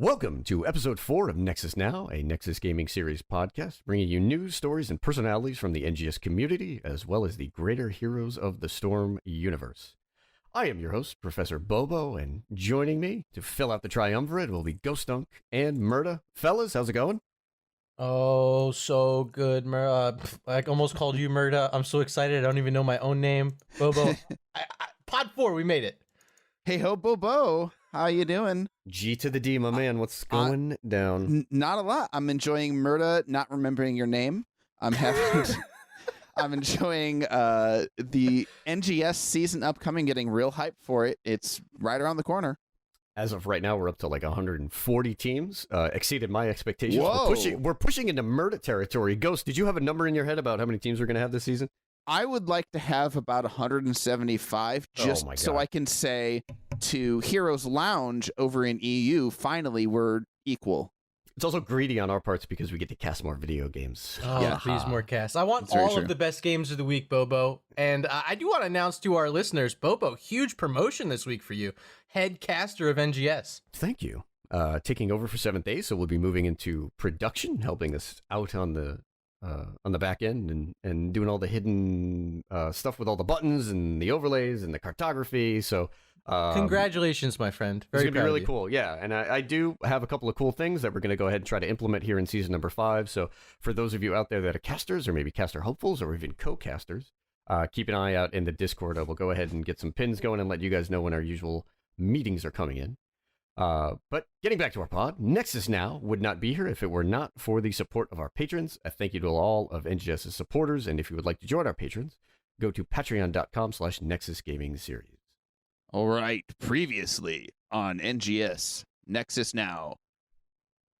Welcome to episode 4 of Nexus Now, a Nexus Gaming series podcast, bringing you news, stories, and personalities from the NGS community, as well as the greater Heroes of the Storm universe. I am your host, Professor Bobo, and joining me to fill out the triumvirate will be Ghost Dunk and Murda. Fellas, how's it going? Oh, so good, I almost called you Murda. I'm so excited. I don't even know my own name. Bobo. Pod 4, we made it. Hey ho, Bobo. How you doing? G to the D, my man. What's going down? Not a lot. I'm enjoying Murda not remembering your name. I'm enjoying the NGS season upcoming, getting real hype for it. It's right around the corner. As of right now, we're up to like 140 teams. Exceeded my expectations. Whoa. We're pushing into Murda territory. Ghost, did you have a number in your head about how many teams we're going to have this season? I would like to have about 175 just so I can say to Heroes Lounge over in EU, finally, we're equal. It's also greedy on our parts because we get to cast more video games. Oh, yeah. Please more casts. I want all of the best games of the week, Bobo. And I do want to announce to our listeners, Bobo, huge promotion this week for you. Head caster of NGS. Thank you. Taking over for 7th Day, so we'll be moving into production, helping us out on the back end and doing all the hidden stuff with all the buttons and the overlays and the cartography. So congratulations, my friend. It's going to be really cool. Yeah. And I do have a couple of cool things that we're going to go ahead and try to implement here in season number 5. So for those of you out there that are casters or maybe caster hopefuls or even co-casters, keep an eye out in the Discord. I will go ahead and get some pins going and let you guys know when our usual meetings are coming in. But getting back to our pod, Nexus Now would not be here if it were not for the support of our patrons. A thank you to all of NGS's supporters. And if you would like to join our patrons, go to patreon.com/Nexus Gaming Series. All right. Previously on NGS, Nexus Now.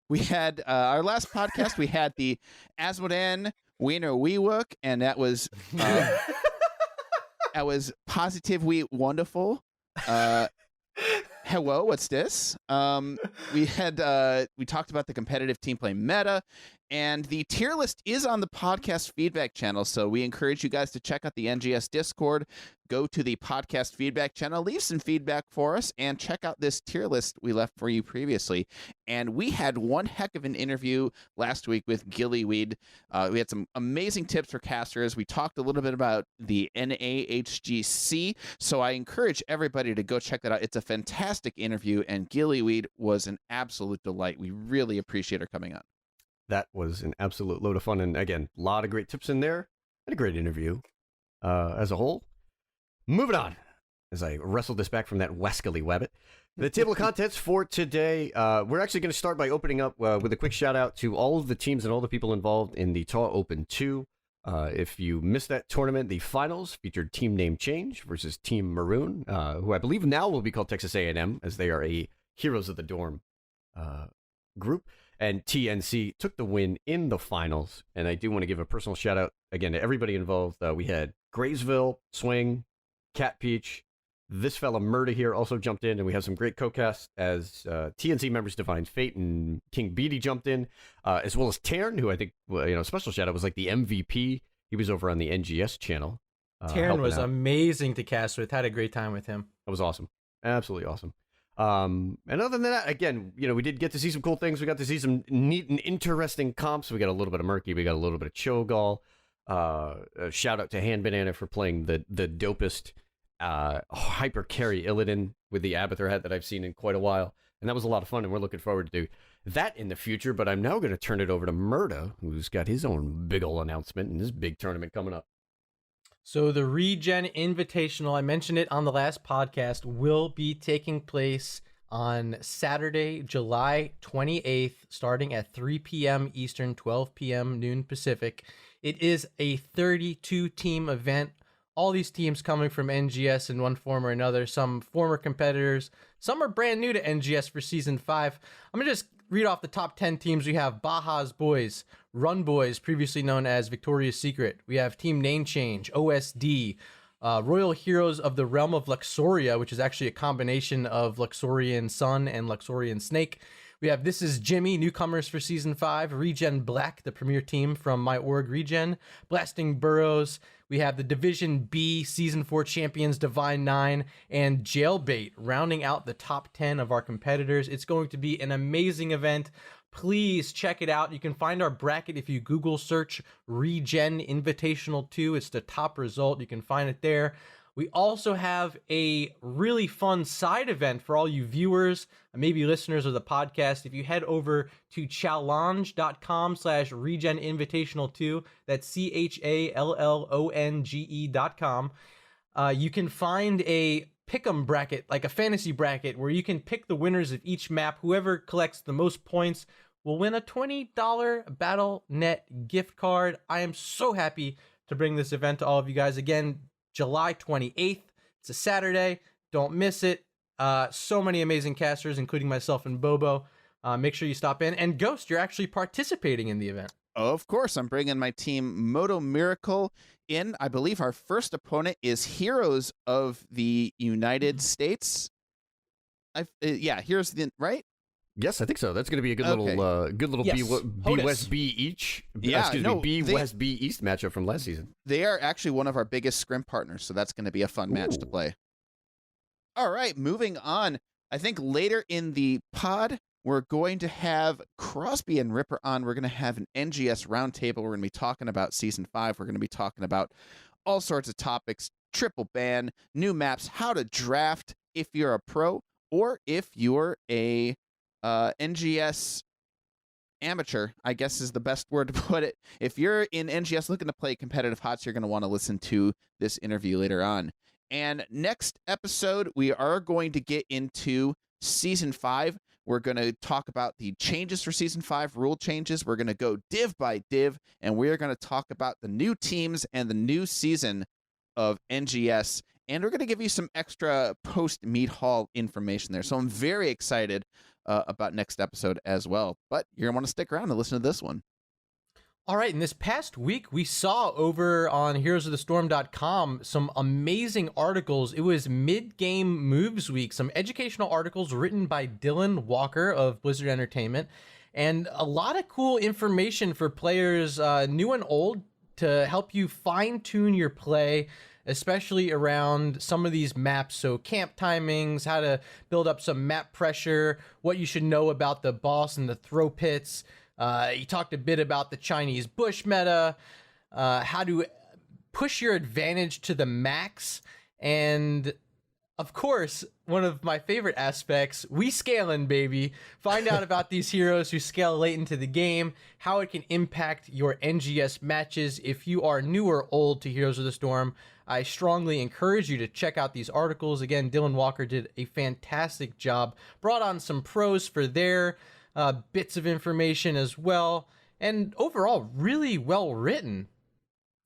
We had our last podcast, we had the Asmodan Wiener Weewook, and that was positively wonderful. Hello, what's this? We talked about the competitive team play meta, and the tier list is on the podcast feedback channel, so we encourage you guys to check out the NGS Discord, go to the podcast feedback channel, leave some feedback for us, and check out this tier list we left for you previously. And we had one heck of an interview last week with Gillyweed. We had some amazing tips for casters. We talked a little bit about the NAHGC, so I encourage everybody to go check that out. It's a fantastic interview, and Gillyweed was an absolute delight. We really appreciate her coming on. That was an absolute load of fun. And again, a lot of great tips in there and a great interview as a whole. Moving on, as I wrestled this back from that wascally wabbit. The table of contents for today, we're actually going to start by opening up with a quick shout out to all of the teams and all the people involved in the TAW Open 2. If you missed that tournament, the finals featured Team Name Change versus Team Maroon, who I believe now will be called Texas A&M, as they are a Heroes of the Dorm group. And TNC took the win in the finals. And I do want to give a personal shout out again to everybody involved. We had Graysville, Swing, Cat Peach, this fella Murda here also jumped in, and we have some great co-casts as TNC members Divine Fate and King Beatty jumped in, as well as Tarn, who I think, special shout out was like the MVP. He was over on the NGS channel. Tarn was amazing to cast with. Had a great time with him. That was awesome. Absolutely awesome. And other than that, again, we did get to see some cool things. We got to see some neat and interesting comps. We got a little bit of Murky. We got a little bit of Cho'Gall. A shout out to Hand Banana for playing the dopest hyper carry Illidan with the Abathur hat that I've seen in quite a while. And that was a lot of fun, and we're looking forward to do that in the future. But I'm now going to turn it over to Murda, who's got his own big ol' announcement and this big tournament coming up. So the ReGen Invitational, I mentioned it on the last podcast, will be taking place on Saturday, July 28th, starting at 3 p.m. Eastern, 12 p.m. noon Pacific. It is a 32-team event. All these teams coming from NGS in one form or another. Some former competitors. Some are brand new to NGS for Season 5. I'm going to just read off the top 10 teams. We have Baja's Boys, Run Boys, previously known as Victoria's Secret. We have Team Name Change, OSD, Royal Heroes of the Realm of Luxoria, which is actually a combination of Luxorian Sun and Luxorian Snake. We have This Is Jimmy, newcomers for Season 5, ReGen Black, the premier team from my org ReGen, Blasting Burrows. We have the Division B Season 4 champions Divine 9 and Jailbait rounding out the top 10 of our competitors. It's going to be an amazing event. Please check it out. You can find our bracket if you Google search ReGen Invitational 2. It's the top result. You can find it there. We also have a really fun side event for all you viewers, maybe listeners of the podcast. If you head over to challonge.com/regen invitational 2, that's CHALLONGE.com, you can find a pick'em bracket, like a fantasy bracket, where you can pick the winners of each map. Whoever collects the most points will win a $20 Battle.net gift card. I am so happy to bring this event to all of you guys. Again, July 28th. It's a Saturday. Don't miss it. So many amazing casters, including myself and Bobo. Make sure you stop in. And Ghost, you're actually participating in the event. Of course, I'm bringing my team Moto Miracle in. I believe our first opponent is Heroes of the United States. Heroes the right. Yes, I think so. That's going to be a good little Yes. B West B each. B West B East matchup from last season. They are actually one of our biggest scrim partners, so that's going to be a fun match to play. All right, moving on. I think later in the pod, we're going to have Krosby and Ripper on. We're going to have an NGS roundtable. We're going to be talking about Season 5. We're going to be talking about all sorts of topics, triple ban, new maps, how to draft if you're a pro or if you're a NGS amateur, I guess is the best word to put it. If you're in NGS looking to play competitive HOTS, you're going to want to listen to this interview later on. And next episode, we are going to get into Season 5. We're going to talk about the changes for Season 5, rule changes. We're going to go div by div, and we're going to talk about the new teams and the new season of NGS. And we're going to give you some extra post-meet hall information there. So I'm very excited about next episode as well. But you're going to want to stick around and listen to this one. All right, in this past week, we saw over on heroesofthestorm.com some amazing articles. It was mid-game moves week, some educational articles written by Dylan Walker of Blizzard Entertainment, and a lot of cool information for players new and old to help you fine-tune your play, especially around some of these maps. So camp timings, how to build up some map pressure, what you should know about the boss and the throw pits. He talked a bit about the Chinese bush meta, how to push your advantage to the max, and of course, one of my favorite aspects, we scaling, baby. Find out about these heroes who scale late into the game, how it can impact your NGS matches. If you are new or old to Heroes of the Storm, I strongly encourage you to check out these articles. Again, Dylan Walker did a fantastic job, brought on some pros for their bits of information as well, and overall, really well written.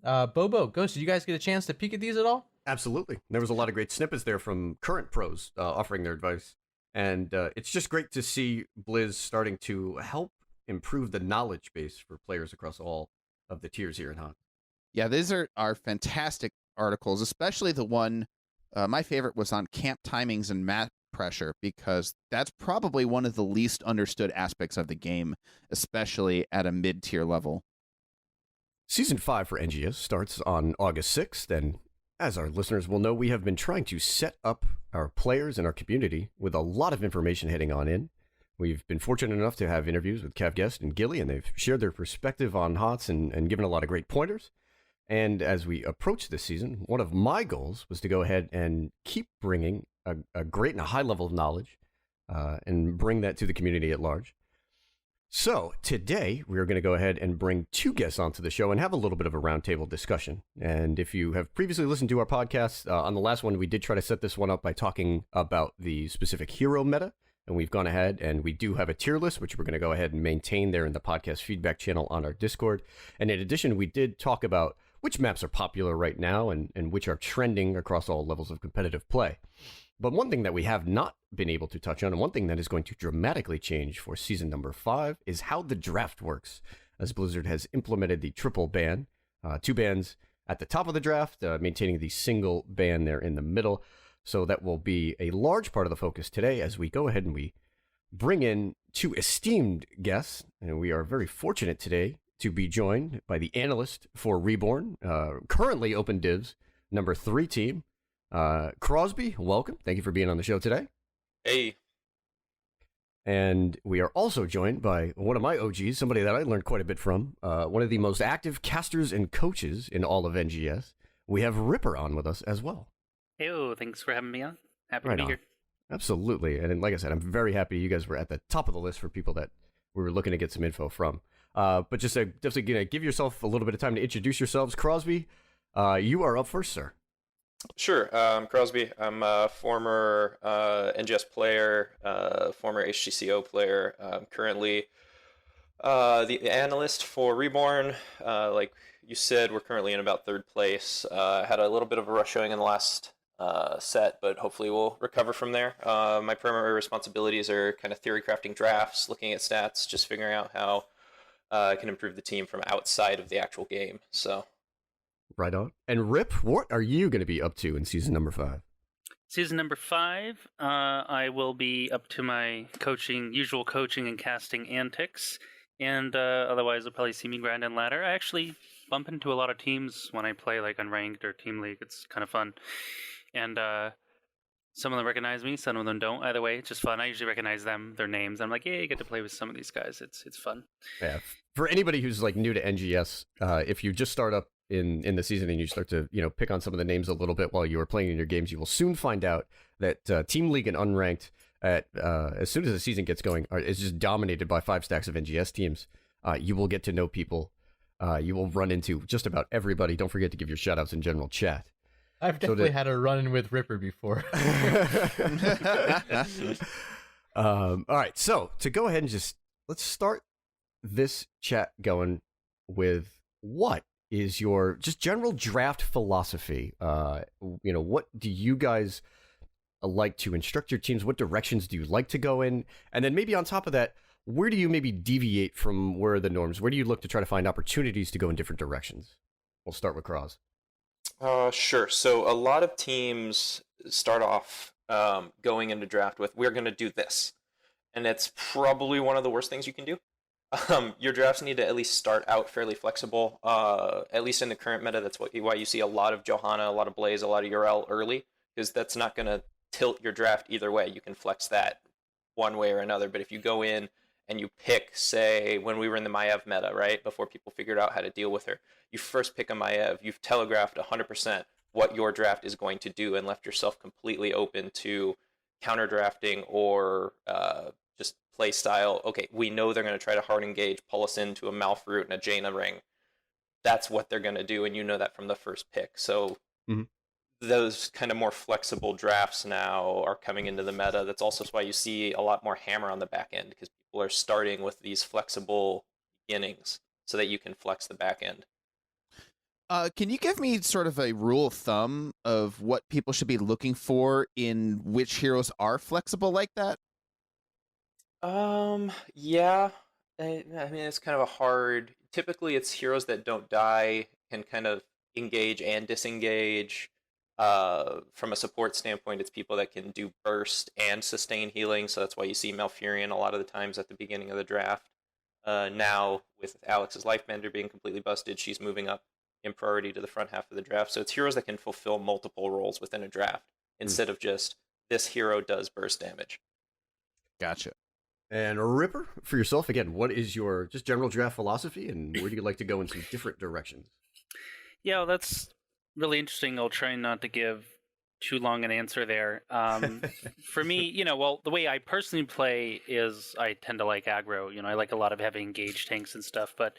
Bobo, Ghost, did you guys get a chance to peek at these at all? Absolutely. There was a lot of great snippets there from current pros offering their advice. And it's just great to see Blizz starting to help improve the knowledge base for players across all of the tiers here in HOT. Yeah, these are fantastic articles, especially the one, my favorite was on camp timings and map pressure, because that's probably one of the least understood aspects of the game, especially at a mid-tier level. Season 5 for NGS starts on August 6th, and as our listeners will know, we have been trying to set up our players and our community with a lot of information heading on in. We've been fortunate enough to have interviews with Kev Guest and Gilly, and they've shared their perspective on HOTS and given a lot of great pointers. And as we approach this season, one of my goals was to go ahead and keep bringing a great and a high level of knowledge and bring that to the community at large. So today we're going to go ahead and bring two guests onto the show and have a little bit of a roundtable discussion. And if you have previously listened to our podcast, on the last one, we did try to set this one up by talking about the specific hero meta. And we've gone ahead and we do have a tier list, which we're going to go ahead and maintain there in the podcast feedback channel on our Discord. And in addition, we did talk about which maps are popular right now and which are trending across all levels of competitive play. But one thing that we have not been able to touch on, and one thing that is going to dramatically change for season number 5, is how the draft works, as Blizzard has implemented the triple ban, 2 bans at the top of the draft, maintaining the single ban there in the middle. So that will be a large part of the focus today as we go ahead and we bring in 2 esteemed guests, and we are very fortunate today to be joined by the analyst for Reborn, currently open divs, number 3 team, Krosby. Welcome. Thank you for being on the show today. Hey. And we are also joined by one of my OGs, somebody that I learned quite a bit from, one of the most active casters and coaches in all of NGS. We have Ripper on with us as well. Hey, thanks for having me on. Happy Right to be on. here. Absolutely. And like I said, I'm very happy you guys were at the top of the list for people that we were looking to get some info from. But just definitely give yourself a little bit of time to introduce yourselves. Krosby, you are up first, sir. Sure. Krosby. I'm a former NGS player, former HGCO player. Currently the analyst for Reborn. Like you said, we're currently in about 3rd place. Had a little bit of a rush showing in the last set, but hopefully we'll recover from there. My primary responsibilities are kind of theory crafting drafts, looking at stats, just figuring out how I can improve the team from outside of the actual game. So. Right on. And Rip, what are you going to be up to in season number 5? Season number 5, I will be up to my usual coaching and casting antics, and otherwise you'll probably see me grind and ladder. I actually bump into a lot of teams when I play like unranked or team league. It's kind of fun, and some of them recognize me, some of them don't. Either way, it's just fun. I usually recognize them, their names. I'm like, yeah, you get to play with some of these guys. It's fun. Yeah. For anybody who's like new to NGS, if you just start up in the season and you start to pick on some of the names a little bit while you are playing in your games, you will soon find out that Team League and Unranked as soon as the season gets going is just dominated by 5 stacks of NGS teams. You will get to know people. You will run into just about everybody. Don't forget to give your shoutouts in general chat. I've definitely had a run-in with Ripper before. All right, so to go ahead and let's start this chat going with what is your just general draft philosophy? What do you guys like to instruct your teams? What directions do you like to go in? And then maybe on top of that, where do you maybe deviate from where the norms? Where do you look to try to find opportunities to go in different directions? We'll start with Kros. Sure. So a lot of teams start off going into draft with, we're going to do this. And it's probably one of the worst things you can do. Your drafts need to at least start out fairly flexible. At least in the current meta, that's why you see a lot of Johanna, a lot of Blaze, a lot of URL early, because that's not going to tilt your draft either way. You can flex that one way or another. But if you go in and you pick, say, when we were in the Maiev meta, right, before people figured out how to deal with her, you first pick a Maiev, you've telegraphed 100% what your draft is going to do and left yourself completely open to counter drafting or just play style. Okay, we know they're going to try to hard engage, pull us into a Malfruit and a Jaina ring. That's what they're going to do, and you know that from the first pick. So those kind of more flexible drafts now are coming into the meta. That's also why you see a lot more hammer on the back end, because people are starting with these flexible beginnings so that you can flex the back end. Can you give me sort of a rule of thumb of what people should be looking for in which heroes are flexible like that? Yeah. I mean, it's kind of a hard... Typically, it's heroes that don't die, can kind of engage and disengage. From a support standpoint, it's people that can do burst and sustain healing, so that's why you see Malfurion a lot of the times at the beginning of the draft. Now, with Alex's Lifebender being completely busted, she's moving up in priority to the front half of the draft. So it's heroes that can fulfill multiple roles within a draft, instead of just, this hero does burst damage. Gotcha. And Ripper, for yourself, again, what is your just general draft philosophy, and where do you like to go in some different directions? Yeah, well, that's really interesting. I'll try not to give too long an answer there. For me, the way I personally play is I tend to like aggro. I like a lot of heavy engaged tanks and stuff. But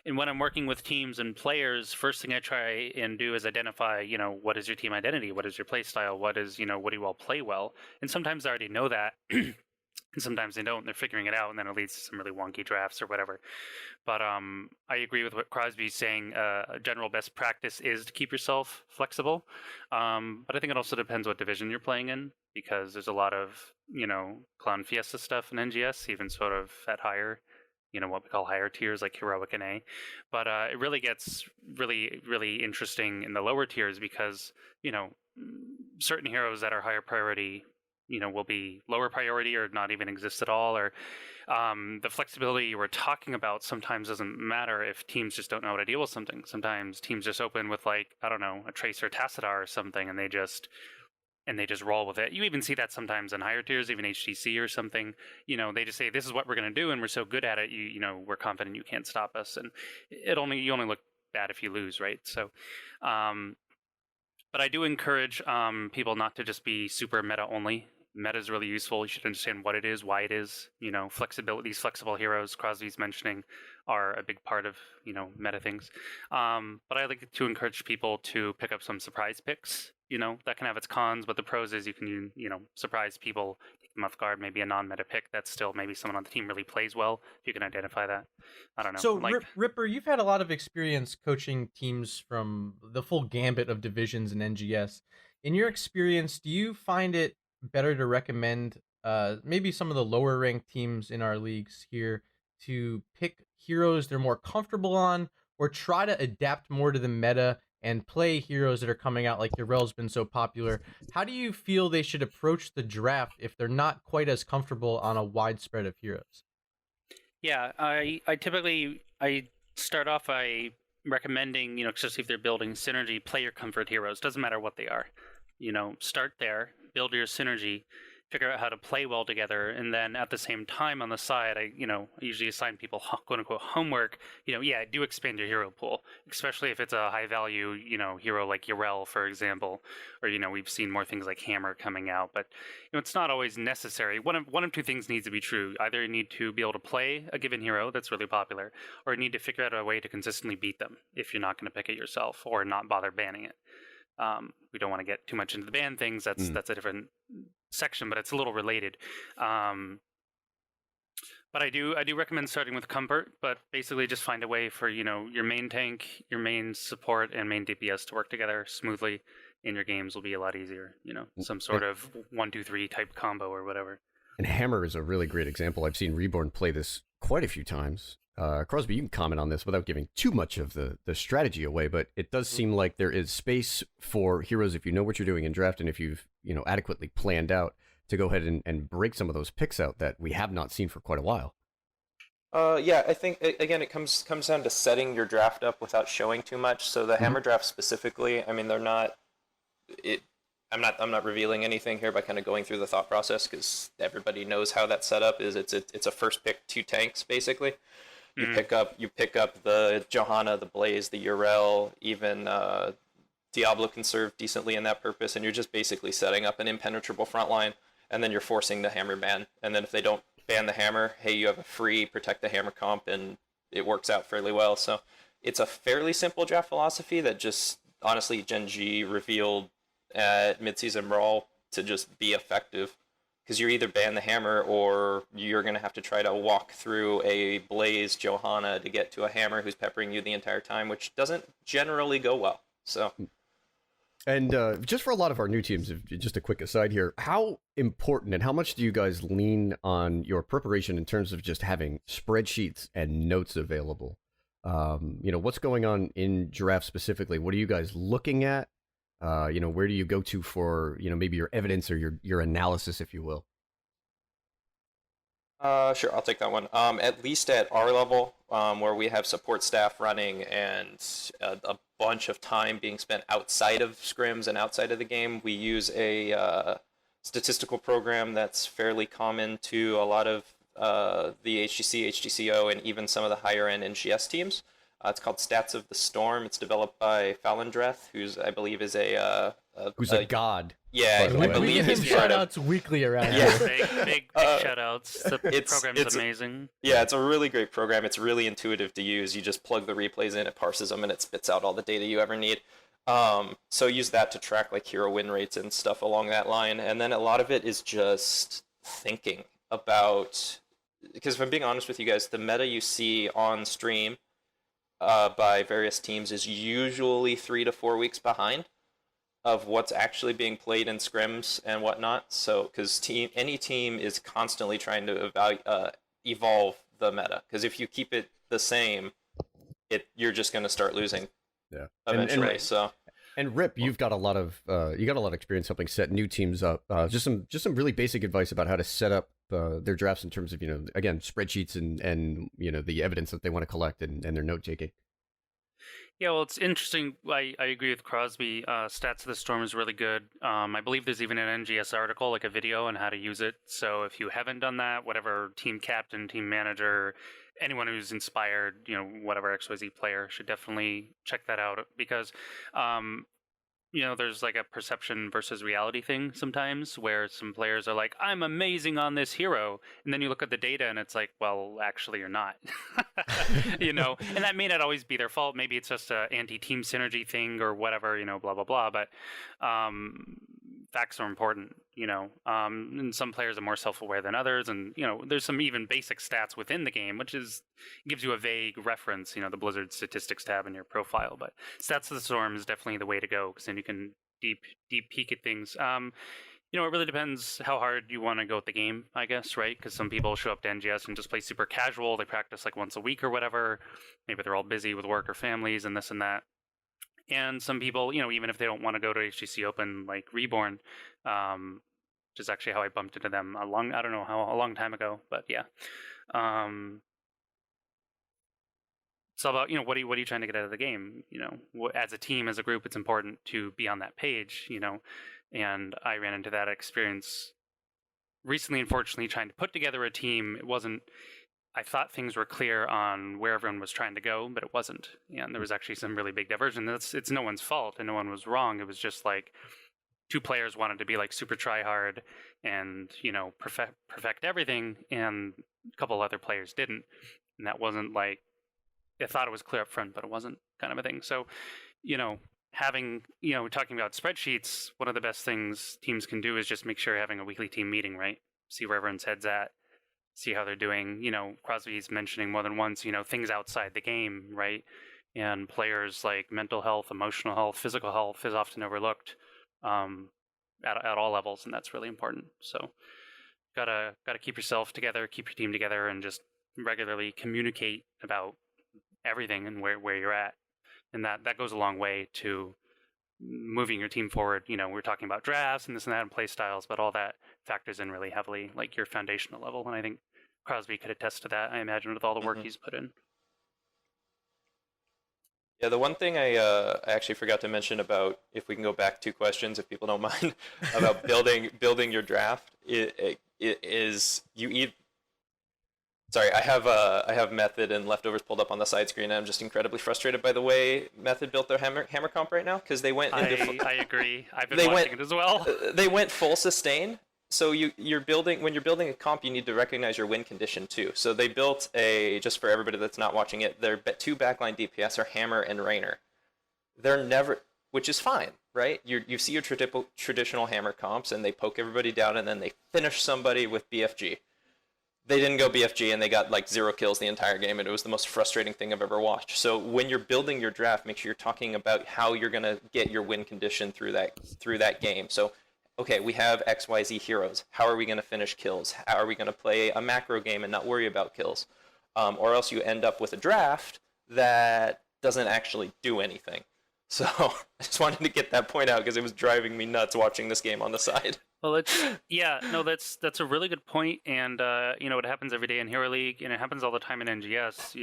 when I'm working with teams and players, first thing I try and do is identify, what is your team identity? What is your play style? What do you all play well? And sometimes I already know that. And sometimes they don't. They're figuring it out, and then it leads to some really wonky drafts or whatever. But I agree with what Crosby's saying. A general best practice is to keep yourself flexible. But I think it also depends what division you're playing in, because there's a lot of, Clown Fiesta stuff in NGS, even sort of at higher, what we call higher tiers like Heroic and A. But it really gets really, really interesting in the lower tiers because, certain heroes that are higher priority will be lower priority or not even exist at all, or the flexibility you were talking about sometimes doesn't matter if teams just don't know how to deal with something. Sometimes teams just open with like, I don't know, a Tracer Tassadar or something, and they just roll with it. You even see that sometimes in higher tiers, even HTC or something. They just say, this is what we're going to do, and we're so good at it, we're confident you can't stop us. And you only look bad if you lose, right? So, but I do encourage people not to just be super meta only. Meta is really useful. You should understand what it is, why it is. Flexibility, these flexible heroes Krosby's mentioning are a big part of, meta things. But I like to encourage people to pick up some surprise picks. That can have its cons, but the pros is you can, surprise people, take them off guard, maybe a non-meta pick that's still maybe someone on the team really plays well, if you can identify that. I don't know. So, Ripper, you've had a lot of experience coaching teams from the full gambit of divisions in NGS. In your experience, do you find it better to recommend maybe some of the lower ranked teams in our leagues here to pick heroes they're more comfortable on, or try to adapt more to the meta and play heroes that are coming out like Yrel's been so popular? How do you feel they should approach the draft if they're not quite as comfortable on a wide spread of heroes? Yeah, I typically start off by recommending, especially if they're building synergy, play your comfort heroes. Doesn't matter what they are. Start there, build your synergy, figure out how to play well together, and then at the same time on the side, I usually assign people quote unquote homework. Do expand your hero pool, especially if it's a high value hero like Yrel, for example, or we've seen more things like Hammer coming out, but it's not always necessary. One of two things needs to be true. Either you need to be able to play a given hero that's really popular, or you need to figure out a way to consistently beat them if you're not going to pick it yourself or not bother banning it. We don't want to get too much into the ban things. That's a different section, but it's a little related. But I do recommend starting with comfort, but basically just find a way for your main tank, your main support, and main DPS to work together smoothly, and your games will be a lot easier. Some sort of 1-2-3 type combo or whatever. And Hammer is a really great example. I've seen Reborn play this quite a few times. Krosby, you can comment on this without giving too much of the strategy away, but it does seem like there is space for heroes if you know what you're doing in draft and if you've adequately planned out to go ahead and break some of those picks out that we have not seen for quite a while. Yeah, I think again it comes down to setting your draft up without showing too much. So the Hammer draft specifically, I mean, they're not. I'm not revealing anything here by kind of going through the thought process because everybody knows how that setup is. It's a first pick 2 tanks basically. You pick up the Johanna, the Blaze, the Yrel, even Diablo can serve decently in that purpose, and you're just basically setting up an impenetrable front line, and then you're forcing the Hammer ban. And then if they don't ban the Hammer, hey, you have a free protect the Hammer comp, and it works out fairly well. So it's a fairly simple draft philosophy that just honestly Gen G revealed at midseason Brawl to just be effective. Because you either ban the Hammer or you're going to have to try to walk through a Blaze Johanna to get to a Hammer who's peppering you the entire time, which doesn't generally go well. So, and just for a lot of our new teams, just a quick aside here, how important and how much do you guys lean on your preparation in terms of just having spreadsheets and notes available? What's going on in draft specifically? What are you guys looking at? Where do you go to for, maybe your evidence or your analysis, if you will? Sure, I'll take that one. At least at our level, where we have support staff running and a bunch of time being spent outside of scrims and outside of the game, we use a statistical program that's fairly common to a lot of the HGC, HGCO, and even some of the higher-end NGS teams. It's called Stats of the Storm. It's developed by Falendreth, who's I believe is a god. Yeah, I We believe give he's him shoutouts weekly around Yeah. here. Big shoutouts. The program's amazing. Yeah, it's a really great program. It's really intuitive to use. You just plug the replays in, it parses them, and it spits out all the data you ever need. So use that to track like hero win rates and stuff along that line. And then a lot of it is just thinking about, because if I'm being honest with you guys, the meta you see on stream by various teams is usually 3 to 4 weeks behind of what's actually being played in scrims and whatnot. So, because any team is constantly trying to evolve the meta. Because if you keep it the same, you're just going to start losing. Yeah. Eventually. So. And Rip, you've got a lot of experience helping set new teams up. Just some really basic advice about how to set up their drafts in terms of, again, spreadsheets and the evidence that they want to collect and their note taking. Yeah, well, it's interesting. I agree with Krosby. Stats of the Storm is really good. I believe there's even an NGS article, like a video on how to use it. So if you haven't done that, whatever team captain, team manager, anyone who's inspired, whatever XYZ player should definitely check that out because there's like a perception versus reality thing sometimes where some players are like, I'm amazing on this hero. And then you look at the data and it's like, well, actually you're not, and that may not always be their fault. Maybe it's just a anti-team synergy thing or whatever, blah, blah, blah. But facts are important, and some players are more self-aware than others. And, there's some even basic stats within the game, which gives you a vague reference, the Blizzard statistics tab in your profile. But Stats of the Storm is definitely the way to go because then you can deep peek at things. It really depends how hard you want to go at the game, I guess, right? Because some people show up to NGS and just play super casual. They practice like once a week or whatever. Maybe they're all busy with work or families and this and that. And some people, even if they don't want to go to HGC Open, like Reborn, which is actually how I bumped into them a long time ago, but yeah. It's all about, what are you trying to get out of the game? As a team, as a group, it's important to be on that page, and I ran into that experience recently, unfortunately, trying to put together a team. I thought things were clear on where everyone was trying to go, but it wasn't. And there was actually some really big diversion. It's no one's fault and no one was wrong. It was just like two players wanted to be like super try hard and, perfect everything. And a couple other players didn't. And that wasn't like, I thought it was clear up front, but it wasn't kind of a thing. So, having, talking about spreadsheets, one of the best things teams can do is just make sure you're having a weekly team meeting, right? See where everyone's head's at. See how they're doing. Crosby's mentioning more than once, things outside the game, right? And players like mental health, emotional health, physical health is often overlooked at all levels, and that's really important. So gotta keep yourself together, keep your team together, and just regularly communicate about everything and where you're at. And that goes a long way to moving your team forward. We're talking about drafts and this and that and play styles, but all that factors in really heavily, like your foundational level. And I think Krosby could attest to that, I imagine, with all the work he's put in. Yeah, the one thing I actually forgot to mention about, if we can go back 2 questions, if people don't mind, about building your draft, is you eat. Sorry, I have Method and Leftovers pulled up on the side screen, and I'm just incredibly frustrated by the way Method built their hammer comp right now, because they went into... I agree. I've been watching it as well. They went full sustain, so when you're building a comp, you need to recognize your win condition too. So they built just for everybody that's not watching it, their 2 backline DPS are Hammer and Rainer. They're never... which is fine, right? You see your traditional Hammer comps, and they poke everybody down, and then they finish somebody with BFG. They didn't go BFG, and they got like 0 kills the entire game, and it was the most frustrating thing I've ever watched. So when you're building your draft, make sure you're talking about how you're going to get your win condition through that game. So, okay, we have XYZ heroes. How are we going to finish kills? How are we going to play a macro game and not worry about kills? Or else you end up with a draft that doesn't actually do anything. So I just wanted to get that point out because it was driving me nuts watching this game on the side. Well, that's a really good point, and it happens every day in Hero League, and it happens all the time in NGS.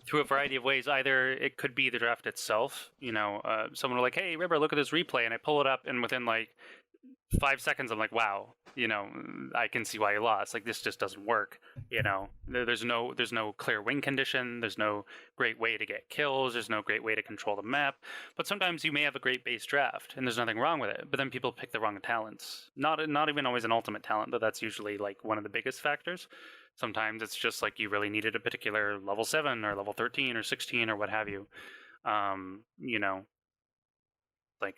Through a variety of ways. Either it could be the draft itself. Someone will like, "Hey, Ripper, look at this replay," and I pull it up, and within like 5 seconds, I'm like, "Wow, I can see why you lost. Like this just doesn't work." There's no clear win condition. There's no great way to get kills. There's no great way to control the map. But sometimes you may have a great base draft, and there's nothing wrong with it. But then people pick the wrong talents. Not even always an ultimate talent, though. That's usually like one of the biggest factors. Sometimes it's just like you really needed a particular level 7 or level 13 or 16 or what have you. Like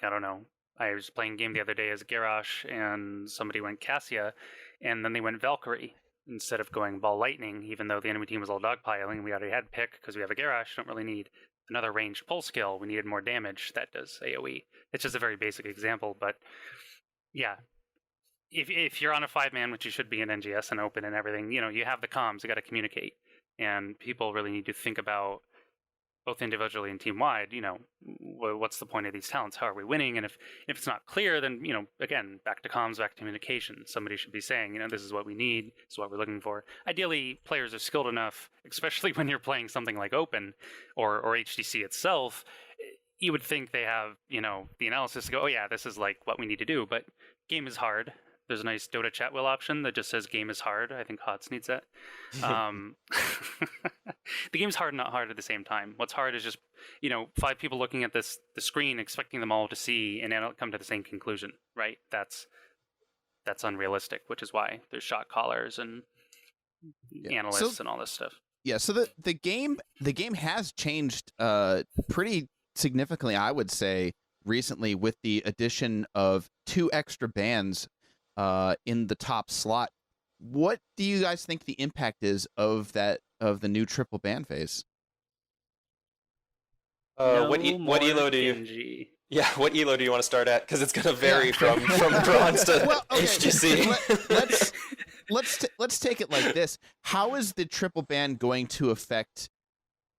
I don't know. I was playing a game the other day as Garrosh, and somebody went Cassia, and then they went Valkyrie instead of going Ball Lightning, even though the enemy team was all dogpiling. We already had Pick because we have a Garrosh. Don't really need another ranged pull skill. We needed more damage that does AoE. It's just a very basic example, but yeah. If you're on a 5-man, which you should be in NGS and open and everything, you have the comms, you got to communicate. And people really need to think about, both individually and team-wide, what's the point of these talents? How are we winning? And if it's not clear, then, again, back to comms, back to communication. Somebody should be saying, this is what we need, this is what we're looking for. Ideally, players are skilled enough, especially when you're playing something like Open or HTC itself. You would think they have, the analysis to go, oh yeah, this is like what we need to do. But game is hard. There's a nice Dota chat wheel option that just says game is hard. I think HOTS needs that. The game's hard, not hard at the same time. What's hard is just, 5 people looking at the screen, expecting them all to see and come to the same conclusion, right? That's unrealistic, which is why there's shot callers and analysts and all this stuff. Yeah, so the game has changed pretty significantly, I would say, recently with the addition of 2 extra bans in the top slot. What do you guys think the impact is of the new triple ban phase? What elo do you? Yeah, what elo do you want to start at? Because it's going to vary from bronze to HGC. Let's take it like this. How is the triple ban going to affect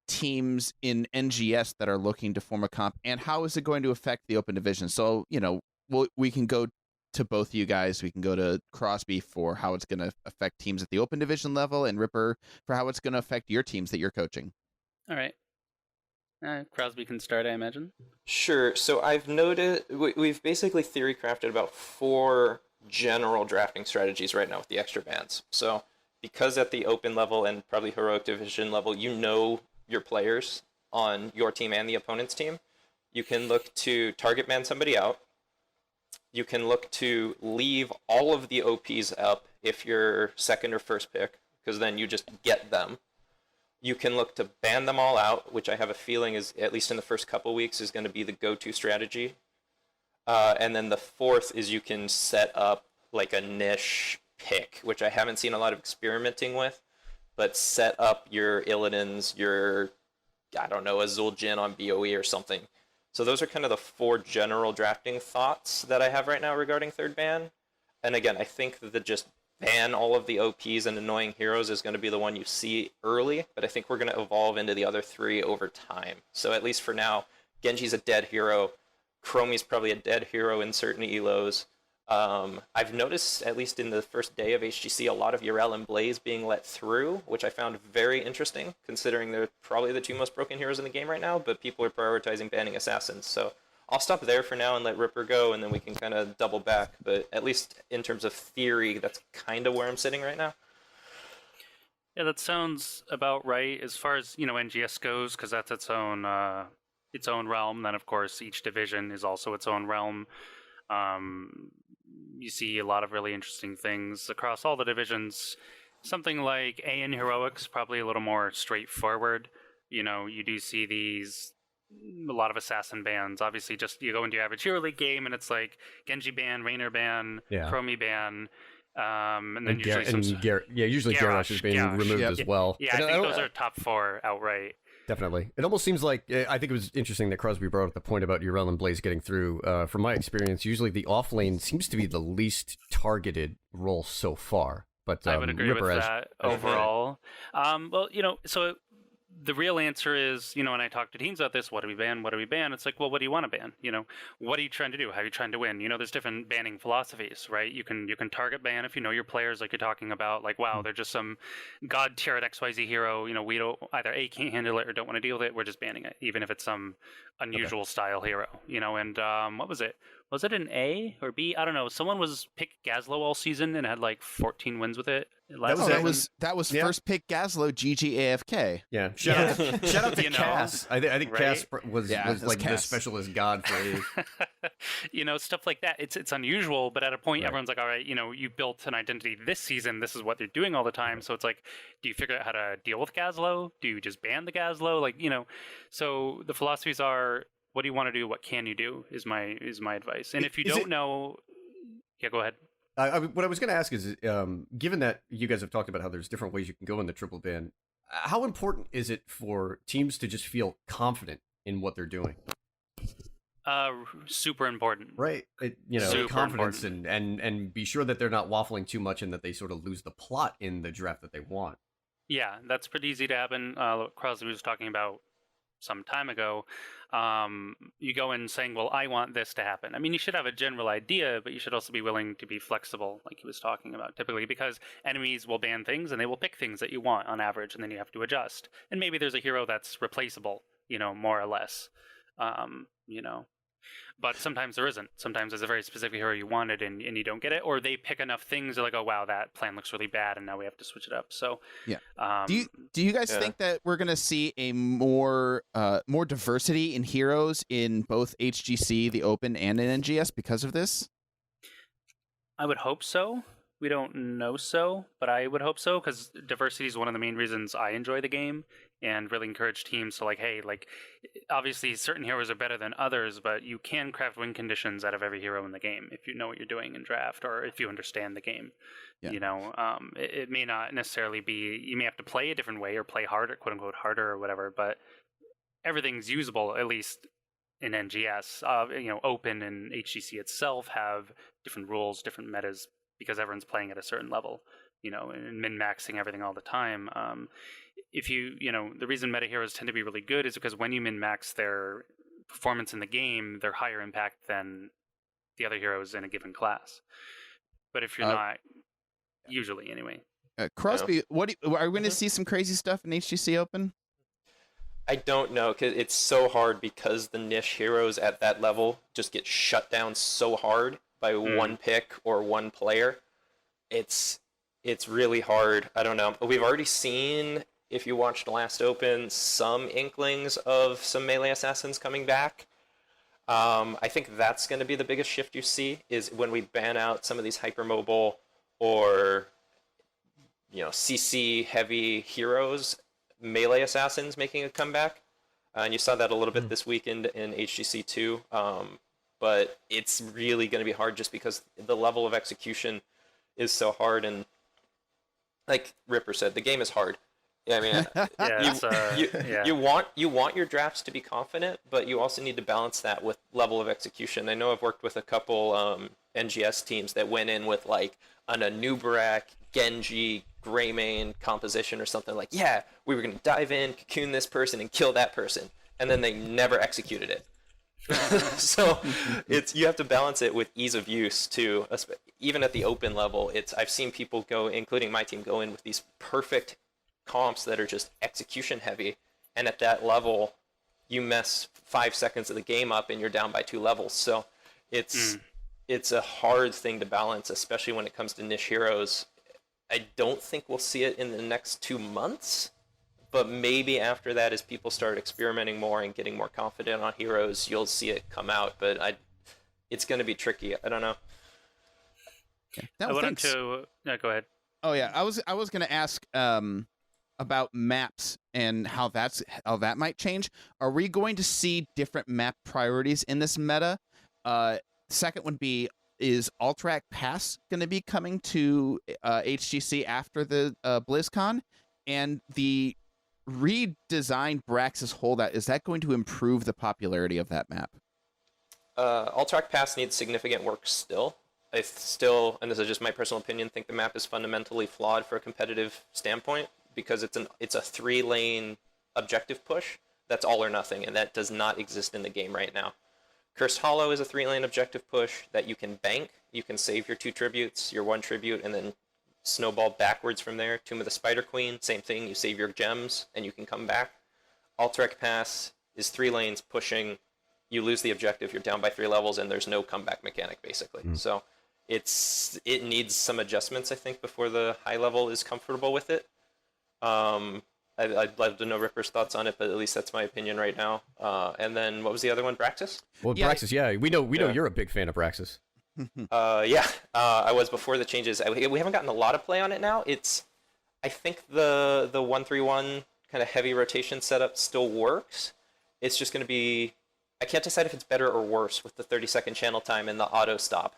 teams in NGS that are looking to form a comp, and how is it going to affect the open division? So, we can go to both of you guys. We can go to Krosby for how it's going to affect teams at the open division level, and Ripper for how it's going to affect your teams that you're coaching. All right. Krosby can start, I imagine. Sure. So I've noted we've basically theory crafted about 4 general drafting strategies right now with the extra bans. So because at the open level and probably heroic division level, your players on your team and the opponent's team, you can look to target ban somebody out. You can look to leave all of the OPs up if you're second or first pick, because then you just get them. You can look to ban them all out, which I have a feeling is, at least in the first couple weeks, is going to be the go-to strategy. And then the 4th is you can set up like a niche pick, which I haven't seen a lot of experimenting with, but set up your Illidan's, your, a Zul'jin on BOE or something. So those are kind of the 4 general drafting thoughts that I have right now regarding third ban. And again, I think that just ban all of the OPs and annoying heroes is going to be the one you see early, but I think we're going to evolve into the other 3 over time. So at least for now, Genji's a dead hero. Chromie's probably a dead hero in certain elos. I've noticed, at least in the first day of HGC, a lot of Yrel and Blaze being let through, which I found very interesting, considering they're probably the 2 most broken heroes in the game right now, but people are prioritizing banning assassins. So I'll stop there for now and let Ripper go, and then we can kind of double back. But at least in terms of theory, that's kind of where I'm sitting right now. Yeah, that sounds about right as far as, NGS goes, because that's its own realm. Then, of course, each division is also its own realm. You see a lot of really interesting things across all the divisions. Something like A in Heroics, probably a little more straightforward. You do see a lot of assassin bans. Obviously, just you go into your average Hero League game, and it's like Genji ban, Raynor ban, Chromie ban, and then usually Garrosh is being removed as well. Yeah, I think those are top 4 outright. Definitely. It almost seems like, I think it was interesting that Krosby brought up the point about Yrel and Blaze getting through. From my experience, usually the off lane seems to be the least targeted role so far. But I would agree Ripper with that overall. So the real answer is, when I talk to teams about this, what do we ban? What do we ban? It's like, well, what do you want to ban? What are you trying to do? How are you trying to win? There's different banning philosophies, right? You can target ban if you know your players, like you're talking about, like, wow, they're just some god tier at XYZ hero. We don't either can't handle it or don't want to deal with it. We're just banning it, even if it's some unusual style hero, and what was it? Was it an A or B? I don't know. Someone was picked Gazlo all season and had like 14 wins with it. That was first pick Gazlo, GG AFK. Yeah. Shout out to Cass. I think right? Cass was like Cass. The specialist god for A. Stuff like that. It's unusual, but at a point, everyone's like, all right, you built an identity this season. This is what they're doing all the time. So it's like, do you figure out how to deal with Gazlo? Do you just ban the Gazlo? So the philosophies are, what do you want to do? What can you do? Is my advice. And if you don't know, go ahead. What I was going to ask is, given that you guys have talked about how there's different ways you can go in the triple ban, how important is it for teams to just feel confident in what they're doing? Super important. Right. Super confidence important. and be sure that they're not waffling too much and that they sort of lose the plot in the draft that they want. Yeah, that's pretty easy to happen. Krosby was talking about some time ago, you go in saying, well, I want this to happen. I mean, you should have a general idea, but you should also be willing to be flexible, like he was talking about, typically, because enemies will ban things and they will pick things that you want on average, and then you have to adjust. And maybe there's a hero that's replaceable, more or less, But sometimes there isn't. Sometimes there's a very specific hero you wanted and you don't get it, or they pick enough things, they're like, oh, wow, that plan looks really bad, and now we have to switch it up. So, yeah. Do you guys think that we're going to see a more diversity in heroes in both HGC, the Open, and in NGS because of this? I would hope so. We don't know so, but I would hope so, because diversity is one of the main reasons I enjoy the game and really encourage teams to obviously certain heroes are better than others, but you can craft win conditions out of every hero in the game if you know what you're doing in draft, or if you understand the game. Yeah. It may not necessarily be, you may have to play a different way or play harder, quote unquote harder or whatever, but everything's usable, at least in NGS. Open and HGC itself have different rules, different metas, because everyone's playing at a certain level, and min-maxing everything all the time. The reason meta heroes tend to be really good is because when you min-max their performance in the game, they're higher impact than the other heroes in a given class. But if you're not, usually anyway. Krosby, are we going to see some crazy stuff in HGC Open? I don't know, because it's so hard, because the niche heroes at that level just get shut down so hard by one pick or one player. It's really hard. I don't know. We've already seen, if you watched the last Open, some inklings of some melee assassins coming back. I think that's going to be the biggest shift you see, is when we ban out some of these hypermobile or CC heavy heroes, melee assassins making a comeback. And you saw that a little bit this weekend in HGC 2. But it's really going to be hard, just because the level of execution is so hard. And like Ripper said, the game is hard. I mean, you want your drafts to be confident, but you also need to balance that with level of execution. I know I've worked with a couple NGS teams that went in with like an Anubarak, Genji, Greymane composition or something, like, yeah, we were going to dive in, cocoon this person, and kill that person. And then they never executed it. So you have to balance it with ease of use too. Even at the Open level, I've seen people go, including my team, go in with these perfect comps that are just execution heavy, and at that level you mess 5 seconds of the game up and you're down by 2 levels. So it's a hard thing to balance, especially when it comes to niche heroes. I don't think we'll see it in the next 2 months, but maybe after that, as people start experimenting more and getting more confident on heroes, you'll see it come out. But it's going to be tricky. I don't know. Okay. Go ahead. Oh yeah, I was going to ask about maps and how that might change. Are we going to see different map priorities in this meta? Second would be, is Alterac Pass going to be coming to HGC after the BlizzCon? And the redesigned Braxis holdout, is that going to improve the popularity of that map? Alterac Pass needs significant work still. I still, and this is just my personal opinion, think the map is fundamentally flawed for a competitive standpoint, because it's a 3-lane objective push that's all or nothing, and that does not exist in the game right now. Cursed Hollow is a 3-lane objective push that you can bank. You can save your 2 tributes, your 1 tribute, and then snowball backwards from there. Tomb of the Spider Queen, same thing. You save your gems, and you can come back. Alterac Pass is 3 lanes pushing. You lose the objective, you're down by 3 levels, and there's no comeback mechanic, basically. So it needs some adjustments, I think, before the high level is comfortable with it. I'd love to know Ripper's thoughts on it, but at least that's my opinion right now. And then what was the other one? Braxis? Well, yeah. Braxis, yeah. We know you're a big fan of Braxis. I was before the changes. We haven't gotten a lot of play on it now. I think the 1-3-1 kind of heavy rotation setup still works. It's just going to be, I can't decide if it's better or worse with the 30-second channel time and the auto stop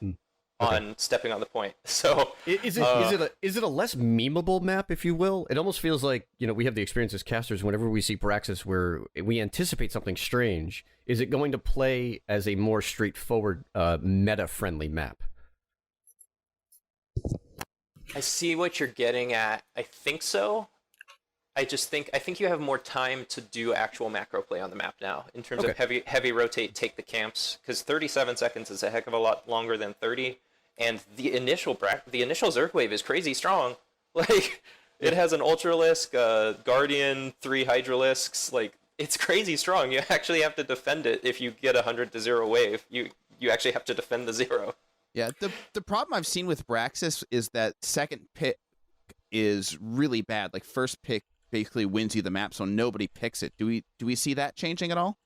on stepping on the point. So is it a less memeable map, if you will? It almost feels like, we have the experience as casters whenever we see Braxis where we anticipate something strange. Is it going to play as a more straightforward meta-friendly map? I see what you're getting at. I think so. I think you have more time to do actual macro play on the map now in terms Okay. of heavy rotate, take the camps, because 37 seconds is a heck of a lot longer than 30, and the initial Zerg wave is crazy strong. Like it has an Ultralisk, Guardian, 3 Hydralisks. Like it's crazy strong. You actually have to defend it if you get 100-0 wave. You actually have to defend the 0. Yeah, the problem I've seen with Braxis is that second pick is really bad. Like first pick basically wins you the map, so nobody picks it. Do we see that changing at all?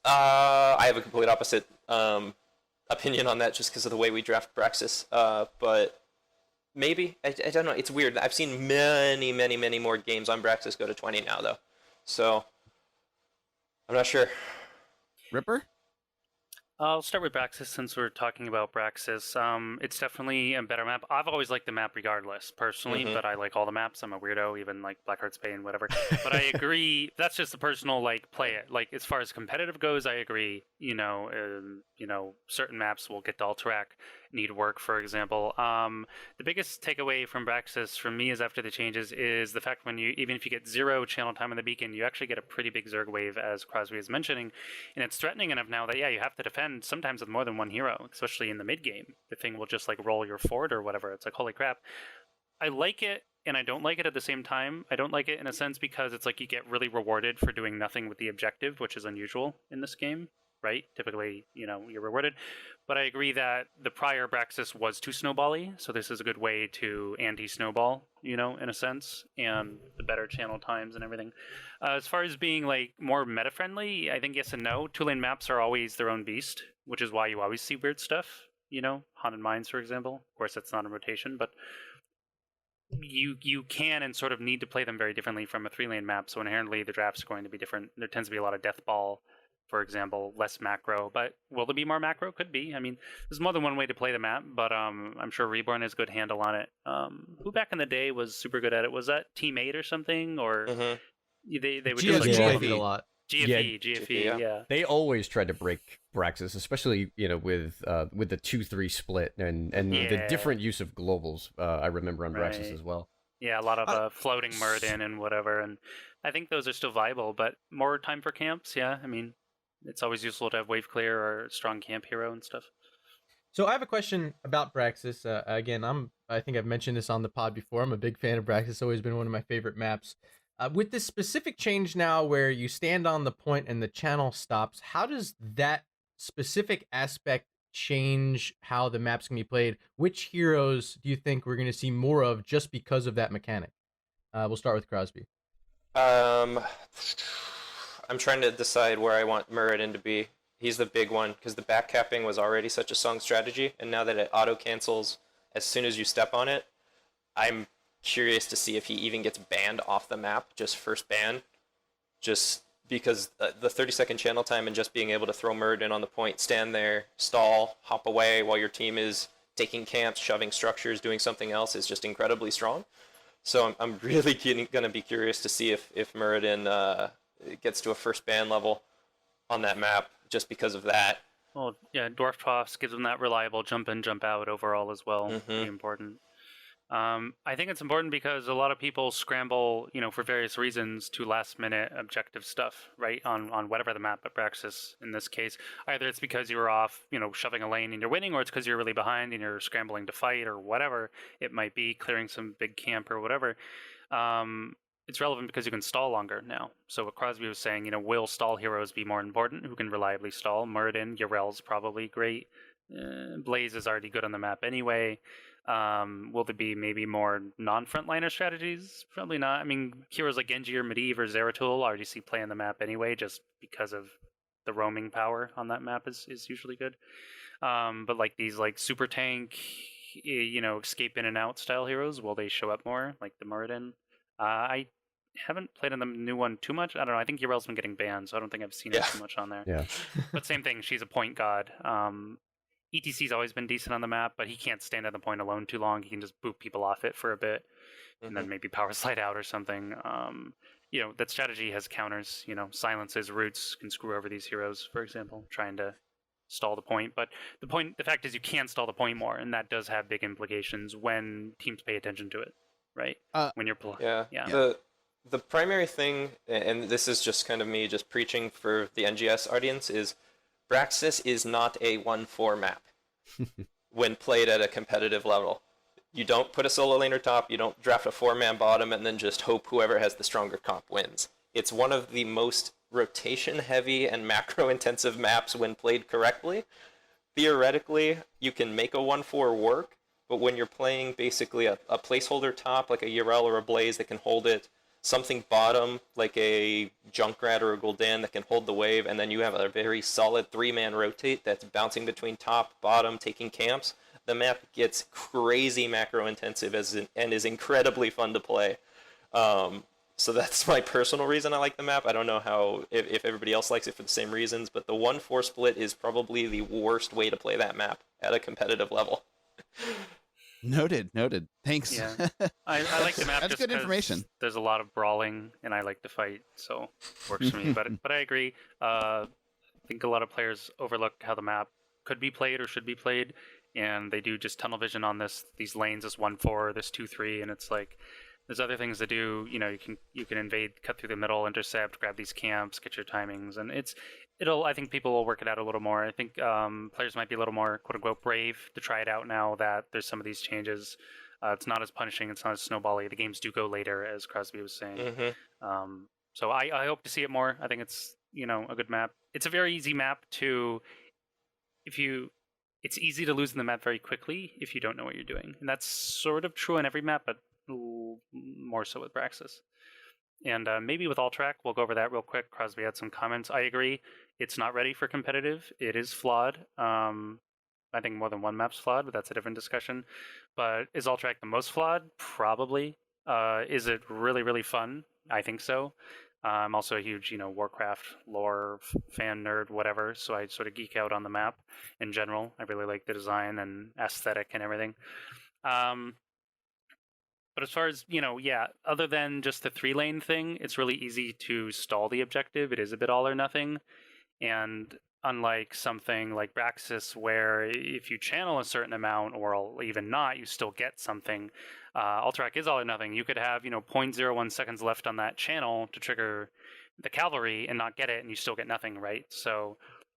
I have a complete opposite opinion on that just because of the way we draft Braxis. But maybe. I don't know. It's weird. I've seen many more games on Braxis go to 20 now, though. So I'm not sure. Ripper? I'll start with Braxis since we're talking about Braxis. It's definitely a better map. I've always liked the map regardless, personally, but I like all the maps. I'm a weirdo, even like Blackheart's Bay and whatever. But I agree. That's just a personal play it. Like as far as competitive goes, I agree. Certain maps will get to Alterac, need work, for example. The biggest takeaway from Braxis for me is after the changes is the fact even if you get 0 channel time on the beacon, you actually get a pretty big Zerg wave, as Krosby is mentioning, and it's threatening enough now that you have to defend sometimes with more than one hero, especially in the mid game. The thing will just roll your fort or whatever. It's like, holy crap. I like it and I don't like it at the same time. I don't like it in a sense because it's like you get really rewarded for doing nothing with the objective, which is unusual in this game, right? Typically, you're rewarded. But I agree that the prior Braxis was too snowbally, so this is a good way to anti-snowball, in a sense, and the better channel times and everything. As far as being more meta-friendly, I think yes and no. 2-lane maps are always their own beast, which is why you always see weird stuff, Haunted Mines, for example. Of course, that's not in rotation, but you can and sort of need to play them very differently from a 3-lane map, so inherently the draft's going to be different. There tends to be a lot of death ball, for example, less macro, but will there be more macro? Could be. I mean, there's more than one way to play the map, but I'm sure Reborn has a good handle on it. Who back in the day was super good at it? Was that Team 8 or something? Or they would just GFE a lot. GFE, yeah. They always tried to break Braxis, especially with the 2-3 split and the different use of globals. I remember on Braxis as well. Yeah, a lot of floating Muradin and whatever, and I think those are still viable. But more time for camps, yeah. I mean, it's always useful to have wave clear or strong camp hero and stuff. So I have a question about Braxis. Again, I think I've mentioned this on the pod before. I'm a big fan of Braxis. It's always been one of my favorite maps. With this specific change now where you stand on the point and the channel stops, how does that specific aspect change how the map's going to be played? Which heroes do you think we're going to see more of just because of that mechanic? We'll start with Krosby. I'm trying to decide where I want Muradin to be. He's the big one because the back capping was already such a strong strategy, and now that it auto cancels as soon as you step on it, I'm curious to see if he even gets banned off the map, just first ban, just because the 30-second channel time and just being able to throw Muradin on the point, stand there, stall, hop away while your team is taking camps, shoving structures, doing something else is just incredibly strong. So I'm really going to be curious to see if Muradin gets to a first ban level on that map just because of that. Well, yeah, Dwarf Toss gives them that reliable jump in, jump out overall as well. Pretty important. I think it's important because a lot of people scramble, for various reasons to last-minute objective stuff, right, on whatever the map, but Braxis in this case. Either it's because you were off, shoving a lane and you're winning, or it's because you're really behind and you're scrambling to fight, or whatever it might be, clearing some big camp or whatever. It's relevant because you can stall longer now. So what Krosby was saying, will stall heroes be more important? Who can reliably stall? Muradin, Yarel's probably great. Blaze is already good on the map anyway. Will there be maybe more non-frontliner strategies? Probably not. I mean, heroes like Genji or Medivh or Zeratul already see play on the map anyway, just because of the roaming power on that map is usually good. But these super tank, escape in and out style heroes, will they show up more? Like the Muradin? I haven't played in the new one too much. I don't know. I think Yarel's been getting banned, so I don't think I've seen it too much on there. Yeah. But same thing. She's a point god. ETC's always been decent on the map, but he can't stand at the point alone too long. He can just boot people off it for a bit, and then maybe power slide out or something. That strategy has counters. Silences, roots can screw over these heroes, for example, trying to stall the point. But the fact is you can stall the point more, and that does have big implications when teams pay attention to it. right? When you're Yeah. The primary thing, and this is just kind of me just preaching for the NGS audience, is Braxis is not a 1-4 map when played at a competitive level. You don't put a solo laner top, you don't draft a 4-man bottom, and then just hope whoever has the stronger comp wins. It's one of the most rotation-heavy and macro-intensive maps when played correctly. Theoretically, you can make a 1-4 work, but when you're playing basically a placeholder top, like a Yrel or a Blaze that can hold it, something bottom, like a Junkrat or a Gul'dan that can hold the wave, and then you have a very solid 3-man rotate that's bouncing between top, bottom, taking camps, the map gets crazy macro-intensive and is incredibly fun to play. So that's my personal reason I like the map. I don't know if everybody else likes it for the same reasons, but the 1-4 split is probably the worst way to play that map at a competitive level. Noted. Thanks. Yeah, I like the map. That's just good information. There's a lot of brawling, and I like to fight, so it works for me. But I agree. I think a lot of players overlook how the map could be played or should be played, and they do just tunnel vision on these lanes, this 1-4, this 2-3, and it's like there's other things to do. You can invade, cut through the middle, intercept, grab these camps, get your timings, and I think people will work it out a little more. I think players might be a little more quote unquote brave to try it out now that there's some of these changes. It's not as punishing, it's not as snowbally. The games do go later, as Krosby was saying. Mm-hmm. So I hope to see it more. I think it's a good map. It's a very easy map to it's easy to lose in the map very quickly if you don't know what you're doing. And that's sort of true on every map, but more so with Braxis. And maybe with Alterac, we'll go over that real quick. Krosby had some comments. I agree. It's not ready for competitive. It is flawed. I think more than one map's flawed, but that's a different discussion. But is Alterac the most flawed? Probably. Is it really, really fun? I think so. I'm also a huge, Warcraft lore fan nerd, whatever. So I sort of geek out on the map in general. I really like the design and aesthetic and everything. But as far as, other than just the 3-lane thing, it's really easy to stall the objective. It is a bit all or nothing. And unlike something like Braxis, where if you channel a certain amount or even not, you still get something, Alterac is all or nothing. You could have, 0.01 seconds left on that channel to trigger the cavalry and not get it, and you still get nothing, right? So,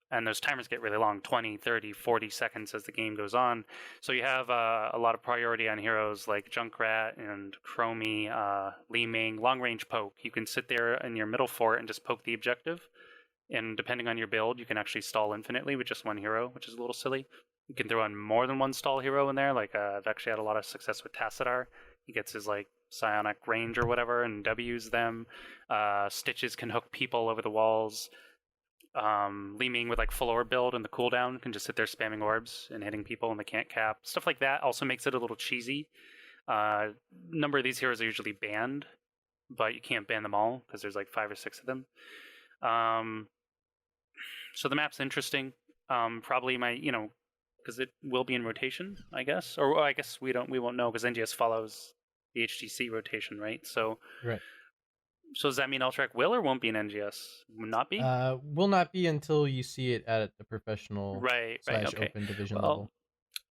and those timers get really long, 20, 30, 40 seconds as the game goes on. So you have a lot of priority on heroes like Junkrat and Chromie, Li Ming, long-range poke. You can sit there in your middle fort and just poke the objective. And depending on your build, you can actually stall infinitely with just one hero, which is a little silly. You can throw in more than one stall hero in there. Like I've actually had a lot of success with Tassadar. He gets his psionic range or whatever and W's them. Stitches can hook people over the walls. Li Ming with full orb build and the cooldown can just sit there spamming orbs and hitting people and they can't cap. Stuff like that also makes it a little cheesy. Number of these heroes are usually banned, but you can't ban them all because there's 5 or 6 of them. So the map's interesting. Probably because it will be in rotation, I guess. Or I guess we won't know because NGS follows the HGC rotation, right? So Right. So does that mean Alterac will or won't be in NGS? Will not be? Will not be until you see it at the professional right, / okay. open division level.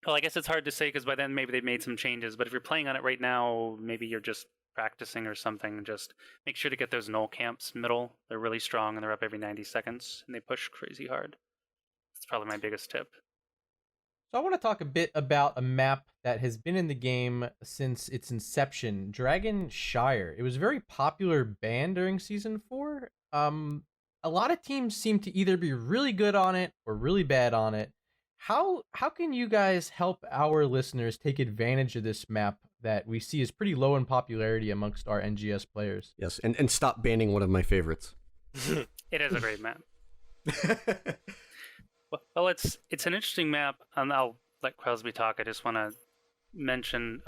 Well, I guess it's hard to say because by then maybe they've made some changes. But if you're playing on it right now, maybe you're just practicing or something. Just make sure to get those null camps middle. They're really strong and they're up every 90 seconds and they push crazy hard. That's probably my biggest tip. So I want to talk a bit about a map that has been in the game since its inception, Dragon Shire. It was a very popular ban during Season 4. A lot of teams seem to either be really good on it or really bad on it. How can you guys help our listeners take advantage of this map that we see is pretty low in popularity amongst our NGS players? Yes, and stop banning one of my favorites. It is a great map. Well, it's an interesting map, and I'll let Krosby talk. I just want to mention,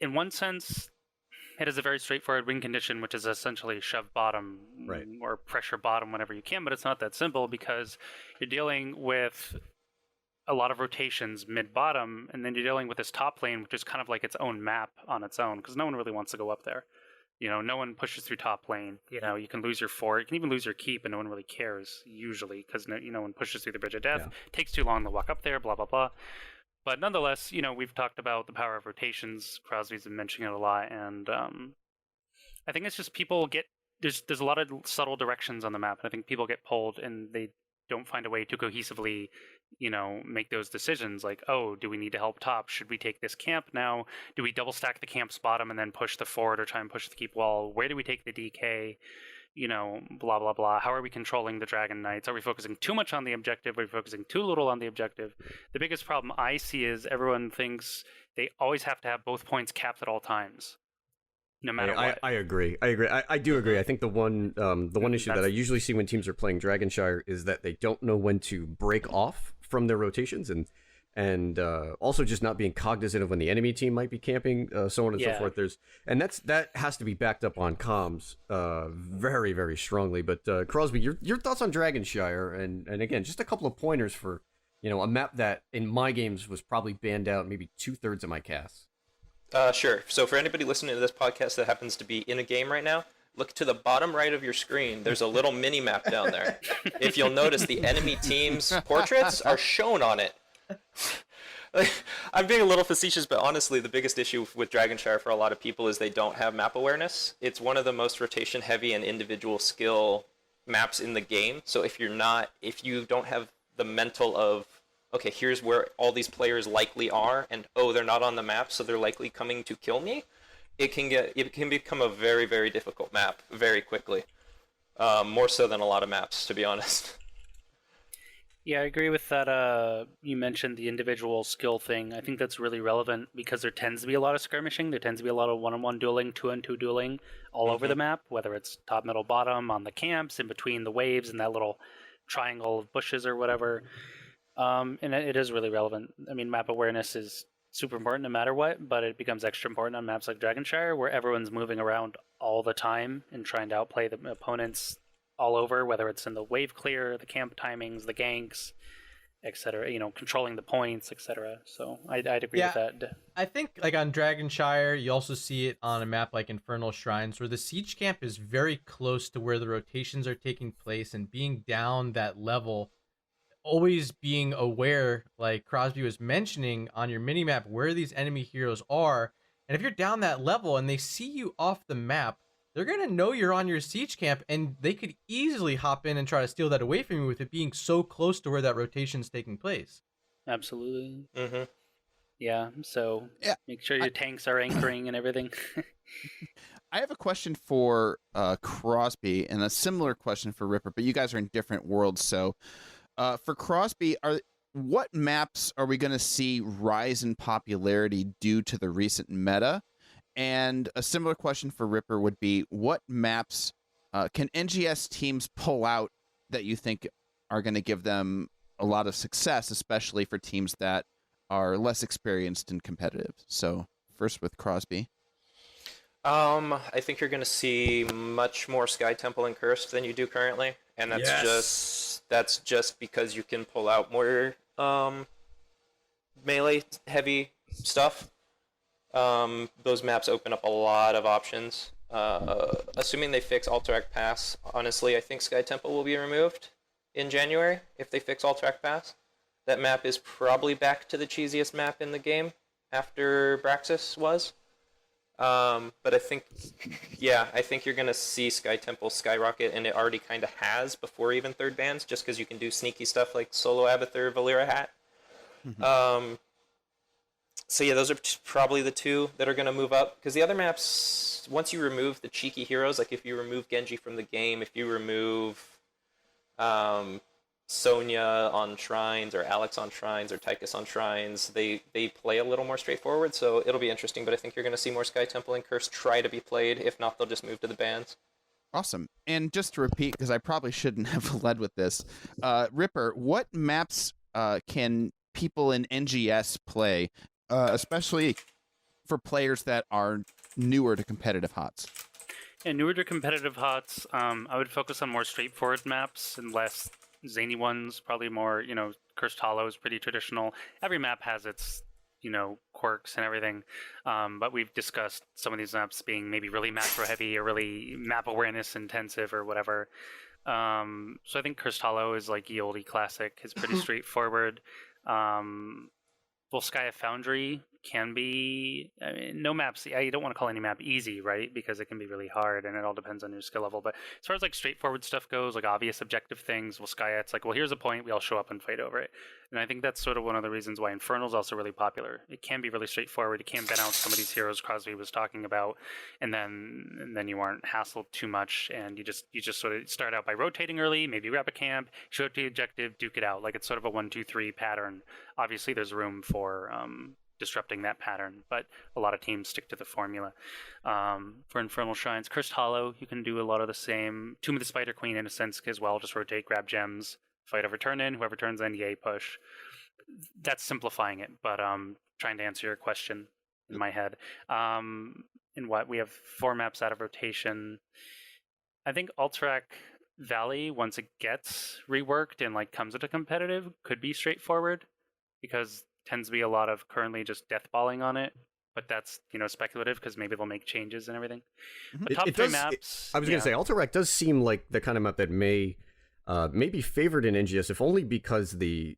in one sense, it is a very straightforward win condition, which is essentially shove bottom right. or pressure bottom whenever you can, but it's not that simple because you're dealing with a lot of rotations mid-bottom, and then you're dealing with this top lane, which is kind of like its own map on its own, because no one really wants to go up there. No one pushes through top lane. You can lose your fort. You can even lose your keep, and no one really cares, usually, because no one pushes through the Bridge of Death. Yeah. It takes too long to walk up there, blah, blah, blah. But nonetheless, we've talked about the power of rotations. Crosby's been mentioning it a lot, and I think it's just people get there's a lot of subtle directions on the map, and I think people get pulled and they don't find a way to cohesively, make those decisions. Like, oh, do we need to help top? Should we take this camp now? Do we double stack the camp's bottom and then push the forward, or try and push the keep wall? Where do we take the DK? Blah, blah, blah. How are we controlling the Dragon Knights? Are we focusing too much on the objective? Are we focusing too little on the objective? The biggest problem I see is everyone thinks they always have to have both points capped at all times, no matter what. I agree. I do agree. I think the one issue that I usually see when teams are playing Dragonshire is that they don't know when to break off from their rotations, and also just not being cognizant of when the enemy team might be camping, so on and so forth. That has to be backed up on comms very, very strongly. But Crosby, your thoughts on Dragonshire, and again, just a couple of pointers for a map that in my games was probably banned out maybe 2/3 of my casts. Sure. So for anybody listening to this podcast that happens to be in a game right now, look to the bottom right of your screen. There's a little mini map down there. If you'll notice, the enemy team's portraits are shown on it. I'm being a little facetious, but honestly, the biggest issue with Dragonshire for a lot of people is they don't have map awareness. It's one of the most rotation heavy and individual skill maps in the game. So if you don't have the mental of, okay, here's where all these players likely are, and they're not on the map, so they're likely coming to kill me, it can become a very, very difficult map very quickly. More so than a lot of maps, to be honest. Yeah, I agree with that. You mentioned the individual skill thing. I think that's really relevant because there tends to be a lot of skirmishing. There tends to be a lot of one-on-one dueling, two-on-two dueling all over the map, whether it's top, middle, bottom, on the camps, in between the waves, and that little triangle of bushes or whatever. And it is really relevant. I mean, map awareness is super important no matter what, but it becomes extra important on maps like Dragonshire, where everyone's moving around all the time and trying to outplay the opponents all over, whether it's in the wave clear, the camp timings, the ganks, etc. Controlling the points, etc. So I'd agree with that. I think like on Dragonshire, you also see it on a map like Infernal Shrines, where the siege camp is very close to where the rotations are taking place, and being down that level, always being aware, like Crosby was mentioning, on your minimap where these enemy heroes are. And if you're down that level and they see you off the map, they're going to know you're on your siege camp, and they could easily hop in and try to steal that away from you with it being so close to where that rotation's taking place. Absolutely. Mm-hmm. Yeah, so make sure your tanks are anchoring and everything. I have a question for Crosby and a similar question for Ripper, but you guys are in different worlds. So for Crosby, what maps are we going to see rise in popularity due to the recent meta? And a similar question for Ripper would be, what maps can NGS teams pull out that you think are going to give them a lot of success, especially for teams that are less experienced and competitive? So first with Crosby. I think you're going to see much more Sky Temple and Cursed than you do currently, and that's just because you can pull out more melee heavy stuff. Those maps open up a lot of options. Assuming they fix Alterac Pass, honestly, I think Sky Temple will be removed in January if they fix Alterac Pass. That map is probably back to the cheesiest map in the game after Braxis was. But I think you're going to see Sky Temple skyrocket, and it already kind of has before even third bans, just because you can do sneaky stuff like Solo Abathur, Valera Hat. Mm-hmm. So yeah, those are probably the two that are going to move up, because the other maps, once you remove the cheeky heroes, like if you remove Genji from the game, if you remove Sonya on Shrines, or Alex on Shrines, or Tychus on Shrines, they play a little more straightforward, so it'll be interesting, but I think you're going to see more Sky Temple and Curse try to be played. If not, they'll just move to the bans. Awesome. And just to repeat, because I probably shouldn't have led with this, Ripper, what maps can people in NGS play, especially for players that are newer to competitive HOTS? Yeah, newer to competitive HOTS, I would focus on more straightforward maps and less zany ones, probably more, Cursed Hollow is pretty traditional. Every map has its, quirks and everything, but we've discussed some of these maps being maybe really macro heavy or really map awareness intensive or whatever. So I think Cursed Hollow is like ye olde classic. It's pretty straightforward. Volskaya Foundry can be, I mean, no maps, you don't want to call any map easy, right? Because it can be really hard and it all depends on your skill level. But as far as like straightforward stuff goes, like obvious objective things, Volskaya, it's like, well, here's a point, we all show up and fight over it. And I think that's sort of one of the reasons why Infernal is also really popular. It can be really straightforward. You can ban out some of these heroes Crosby was talking about, and then you aren't hassled too much, and you just sort of start out by rotating early, maybe grab a camp, show up to the objective, duke it out. Like it's sort of a 1-2-3 pattern. Obviously, there's room for disrupting that pattern, but a lot of teams stick to the formula. For Infernal Shrines, Cursed Hollow, you can do a lot of the same. Tomb of the Spider Queen, in a sense, as well. Just rotate, grab gems, fight over turn in. Whoever turns in, yay, push. That's simplifying it, but trying to answer your question in my head. In what we have 4 maps out of rotation. I think Alterac Valley, once it gets reworked and like comes into competitive, could be straightforward, because tends to be a lot of currently just deathballing on it, but that's speculative because maybe they'll make changes and everything. But top 3 maps. I was going to say Alterac does seem like the kind of map that may be favored in NGS, if only because the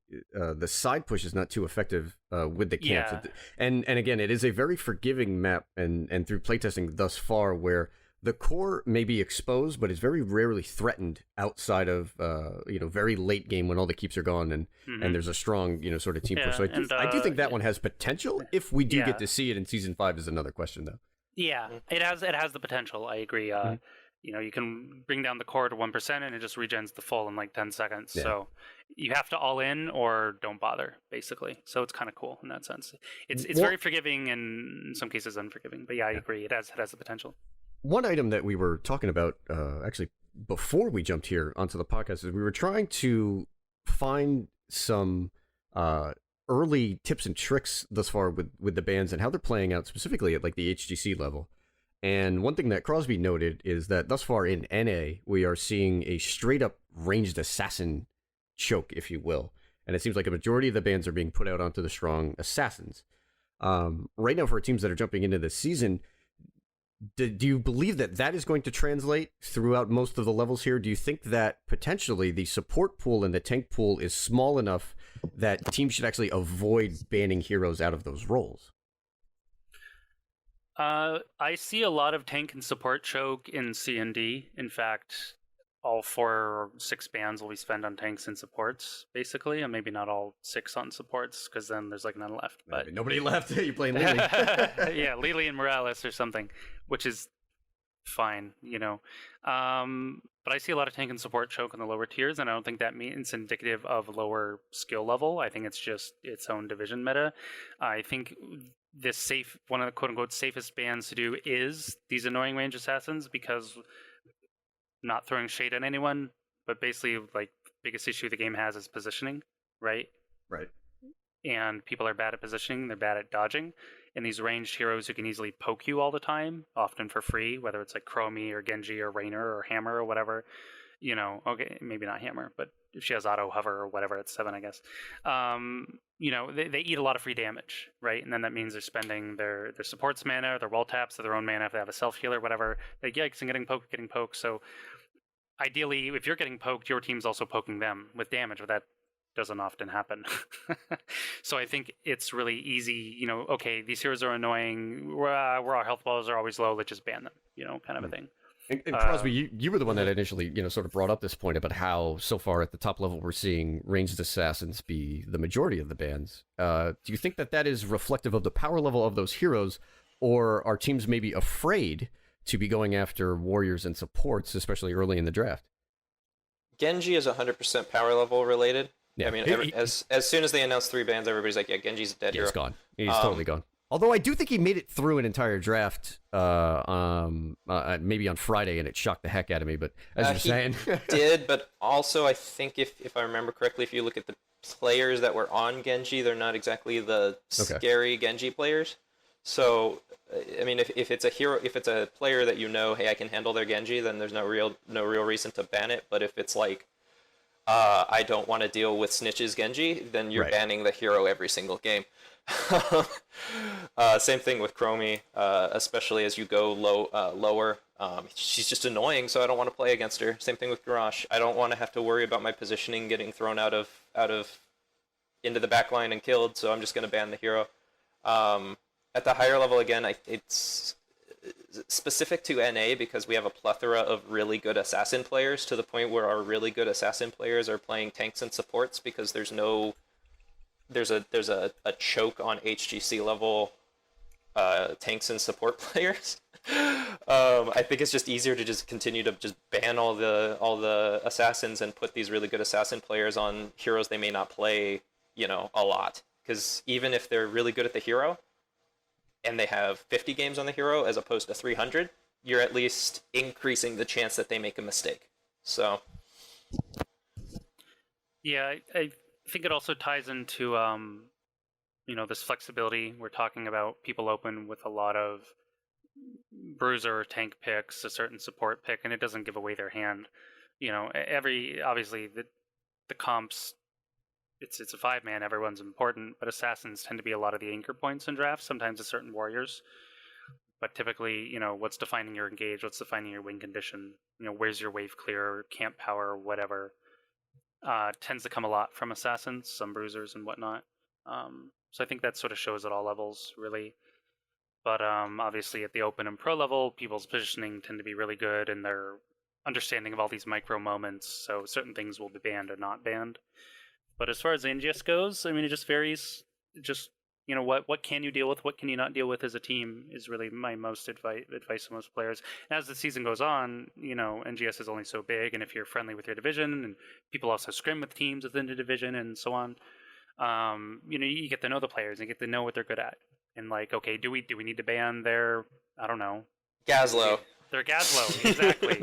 side push is not too effective with the camps. Yeah. And again, it is a very forgiving map, and through playtesting thus far, where the core may be exposed, but is very rarely threatened outside of very late game when all the keeps are gone and there's a strong sort of team push. So I do think that one has potential. If we do get to see it in season 5 is another question though. Yeah, it has the potential. I agree. You can bring down the core to 1% and it just regens the full in like 10 seconds. Yeah. So you have to all in or don't bother, basically. So it's kind of cool in that sense. It's very forgiving and in some cases unforgiving. But yeah, I agree. It has the potential. One item that we were talking about, actually, before we jumped here onto the podcast, is we were trying to find some early tips and tricks thus far with the bands and how they're playing out specifically at like the HGC level. And one thing that Krosby noted is that thus far in NA, we are seeing a straight up ranged assassin choke, if you will. And it seems like a majority of the bans are being put out onto the strong assassins. Right now, for teams that are jumping into this season, do you believe that is going to translate throughout most of the levels here? Do you think that potentially the support pool and the tank pool is small enough that teams should actually avoid banning heroes out of those roles? I see a lot of tank and support choke in C&D. In fact, all 4 or 6 bans will be spent on tanks and supports, basically, and maybe not all 6 on supports, because then there's like none left. But maybe nobody left. You're playing Lily. Yeah, Lily and Morales or something, which is fine, But I see a lot of tank and support choke in the lower tiers, and I don't think that means it's indicative of lower skill level. I think it's just its own division meta. I think one of the quote-unquote safest bans to do is these annoying range assassins, because not throwing shade at anyone, but basically like biggest issue the game has is positioning, right? Right. And people are bad at positioning, they're bad at dodging. And these ranged heroes who can easily poke you all the time, often for free, whether it's like Chromie or Genji or Rainer or Hammer or whatever, okay, maybe not Hammer, but if she has auto hover or whatever, it's 7, I guess. They eat a lot of free damage, right? And then that means they're spending their support's mana, their wall taps, or their own mana if they have a self healer, whatever. They yikes and getting poked. So ideally, if you're getting poked, your team's also poking them with damage, but that doesn't often happen. So I think it's really easy, okay, these heroes are annoying, where our health balls are always low, let's just ban them, kind of a thing. And Crosby, you were the one that initially, sort of brought up this point about how so far at the top level we're seeing ranged assassins be the majority of the bans. Do you think that is reflective of the power level of those heroes, or are teams maybe afraid to be going after warriors and supports, especially early in the draft? Genji is 100% power level related. Yeah. I mean, as soon as they announced 3 bans, everybody's like, yeah, Genji's a dead hero. He's gone. He's totally gone. Although I do think he made it through an entire draft, maybe on Friday, and it shocked the heck out of me. But as you're saying, did. But also, I think if I remember correctly, if you look at the players that were on Genji, they're not exactly the scary Genji players. So, I mean, if it's a hero, if it's a player that hey, I can handle their Genji, then there's no real reason to ban it. But if it's like, I don't want to deal with Snitch's Genji, then you're banning the hero every single game. Same thing with Chromie, especially as you go lower. She's just annoying, so I don't want to play against her. Same thing with Garrosh. I don't want to have to worry about my positioning getting thrown out of into the back line and killed, so I'm just going to ban the hero. At the higher level, again, it's specific to NA because we have a plethora of really good assassin players, to the point where our really good assassin players are playing tanks and supports because there's a choke on HGC level tanks and support players. I think it's just easier to just continue to just ban all the assassins and put these really good assassin players on heroes they may not play, a lot. Because even if they're really good at the hero, and they have 50 games on the hero as opposed to 300, you're at least increasing the chance that they make a mistake. So, Yeah, I think it also ties into this flexibility. We're talking about people open with a lot of bruiser or tank picks, a certain support pick, and it doesn't give away their hand. Obviously the comps, it's a 5-man, everyone's important, but assassins tend to be a lot of the anchor points in drafts, sometimes it's certain warriors. But typically, what's defining your engage, what's defining your win condition, where's your wave clear, camp power, whatever, tends to come a lot from assassins, some bruisers and whatnot. So I think that sort of shows at all levels, really. But obviously at the open and pro level, people's positioning tend to be really good, and their understanding of all these micro moments, so certain things will be banned or not banned. But as far as NGS goes, it just varies. Just, what can you deal with, what can you not deal with as a team is really my most advice to most players. And as the season goes on, NGS is only so big, and if you're friendly with your division, and people also scrim with teams within the division and so on, you get to know the players and you get to know what they're good at. And okay, do we need to ban their, I don't know, Gazlo. They're Gazlo, exactly.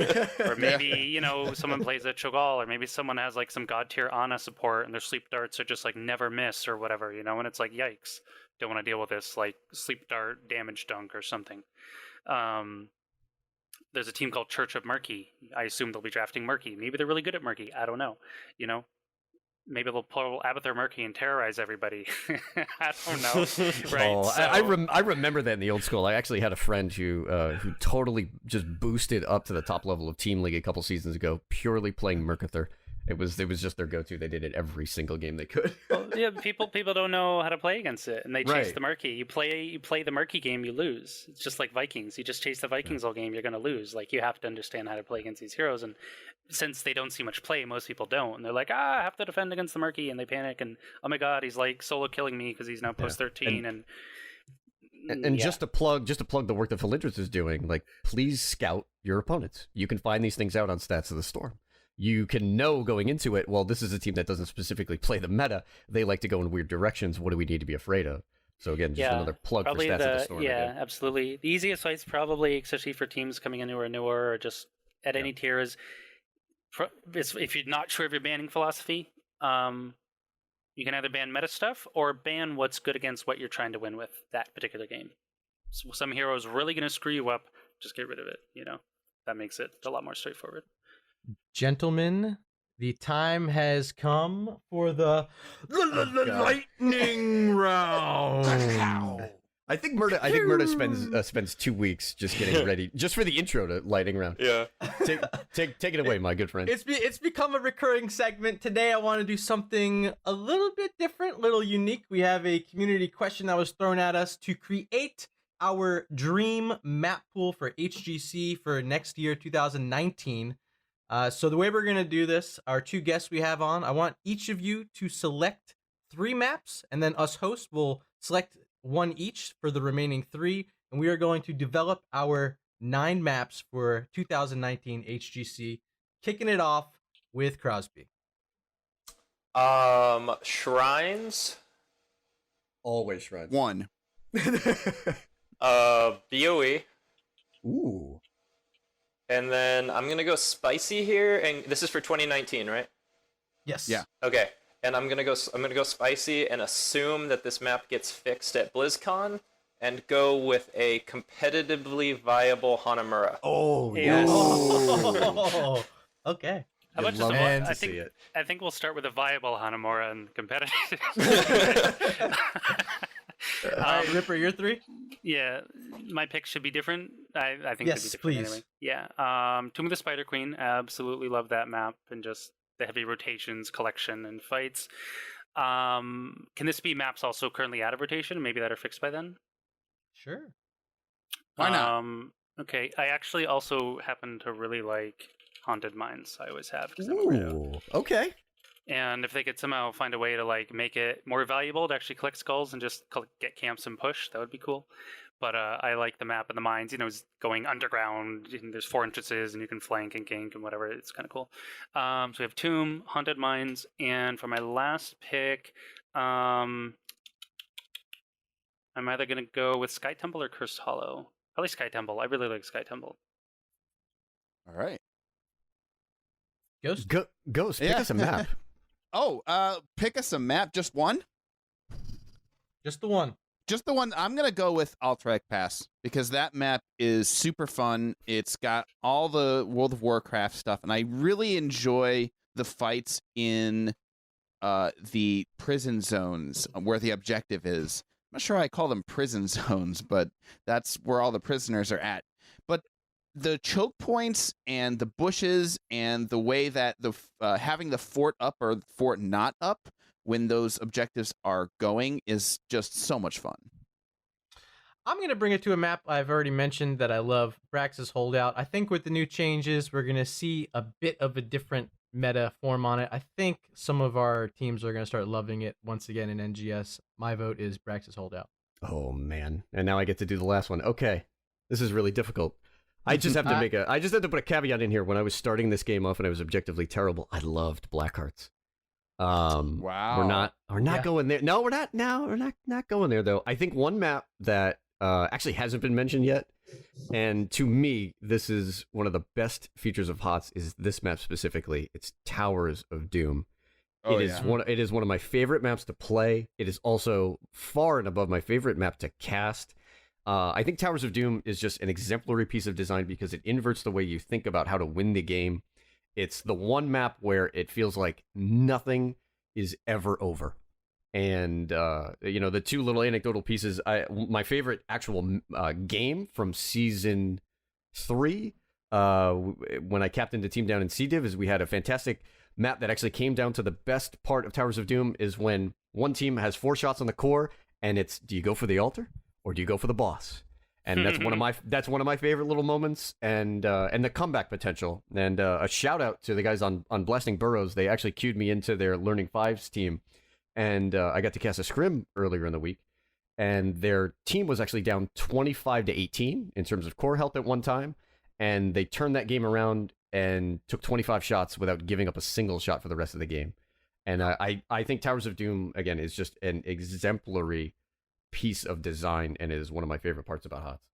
Or maybe, someone plays a Cho'Gall, or maybe someone has some god tier Ana support and their sleep darts are just never miss or whatever, and it's yikes, don't want to deal with this, sleep dart damage dunk or something. There's a team called Church of Murky. I assume they'll be drafting Murky. Maybe they're really good at Murky. I don't know. Maybe they'll pull Abathur Murky and terrorize everybody. I don't know. Right? I remember that in the old school. I actually had a friend who totally just boosted up to the top level of Team League a couple seasons ago, purely playing Mercathur. It was just their go-to. They did it every single game they could. Well, yeah, people don't know how to play against it, and they chase Right. the Murky. You play the Murky game, you lose. It's just like Vikings. You just chase the Vikings all game, you're going to lose. You have to understand how to play against these heroes, and since they don't see much play, most people don't, and they're like, I have to defend against the Murky, and they panic, and oh my god, he's solo killing me because he's now post 13, and just to plug the work that Philindris is doing, please scout your opponents. You can find these things out on Stats of the Storm. You can know going into it, well, this is a team that doesn't specifically play the meta. They like to go in weird directions. What do we need to be afraid of? So again, just another plug for Stats of the Storm. Yeah, absolutely. The easiest ways probably, especially for teams coming in who are newer or just at any tier, is if you're not sure of your banning philosophy, you can either ban meta stuff or ban what's good against what you're trying to win with that particular game. So some hero is really going to screw you up, just get rid of it. That makes it a lot more straightforward. Gentlemen, the time has come for the lightning round. I think Murda spends 2 weeks just getting ready, just for the intro to lightning round. Yeah. Take it away, my good friend. It's become a recurring segment. Today I want to do something a little bit different, a little unique. We have a community question that was thrown at us to create our dream map pool for HGC for next year, 2019. So the way we're going to do this, our two guests we have on, I want each of you to select 3 maps, and then us hosts will select 1 each for the remaining 3, and we are going to develop our 9 maps for 2019 HGC, kicking it off with Krosby. Shrines. Always shrines. 1. BOE. Ooh. And then I'm gonna go spicy here, and this is for 2019, right? Yes. Yeah. Okay. And I'm gonna go spicy and assume that this map gets fixed at BlizzCon, and go with a competitively viable Hanamura. Oh, yes. Oh, okay. How about just love a, to see it. I think we'll start with a viable Hanamura and competitive. All right, Ripper, you're 3? Yeah, my pick should be different. I think Yes, it should be different please. anyway. Yeah, Tomb of the Spider Queen. Absolutely love that map, and just the heavy rotations, collection, and fights. Can this be maps also currently out of rotation? Maybe that are fixed by then? Sure. Why not? Okay, I actually also happen to really like Haunted Mines. I always have because I'm a weirdo. Ooh, okay. And if they could somehow find a way to like make it more valuable to actually collect skulls and just get camps and push, that would be cool. But I like the map of the mines. It's going underground. And there's 4 entrances, and you can flank and gank and whatever. It's kind of cool. So we have Tomb, Haunted Mines, and for my last pick, I'm either gonna go with Sky Temple or Cursed Hollow. Probably Sky Temple. I really like Sky Temple. All right. Ghost. Ghost, pick Yeah. us a map. Pick us a map. Just one? Just the one. Just the one. I'm going to go with Alterac Pass because that map is super fun. It's got all the World of Warcraft stuff, and I really enjoy the fights in the prison zones where the objective is. I'm not sure I call them prison zones, but that's where all the prisoners are at. But the choke points and the bushes and the way that the having the fort up or fort not up when those objectives are going is just so much fun. I'm going to bring it to a map I've already mentioned that I love, Brax's Holdout. I think with the new changes, we're going to see a bit of a different meta form on it. I think some of our teams are going to start loving it once again in NGS. My vote is Brax's Holdout. Oh man, and now I get to do the last one. Okay, this is really difficult. I just have to put a caveat in here. When I was starting this game off and I was objectively terrible, I loved Blackhearts. Wow. We're not going there. No, we're not. No, we're not going there though. I think one map that actually hasn't been mentioned yet, and to me, this is one of the best features of HOTS, is this map specifically. It's Towers of Doom. It is one of my favorite maps to play. It is also far and above my favorite map to cast. I think Towers of Doom is just an exemplary piece of design because it inverts the way you think about how to win the game. It's the one map where it feels like nothing is ever over. And, the two little anecdotal pieces, my favorite actual game from Season 3, when I captained the team down in C-Div, is we had a fantastic map that actually came down to the best part of Towers of Doom is when one team has 4 shots on the core, and it's, do you go for the altar or do you go for the boss? And that's one of my favorite little moments, and the comeback potential. And a shout out to the guys on Blasting Burrows. They actually queued me into their Learning Fives team, and I got to cast a scrim earlier in the week. And their team was actually down 25-18 in terms of core health at one time, and they turned that game around and took 25 shots without giving up a single shot for the rest of the game. And I think Towers of Doom again is just an exemplary piece of design, and is one of my favorite parts about HOTS.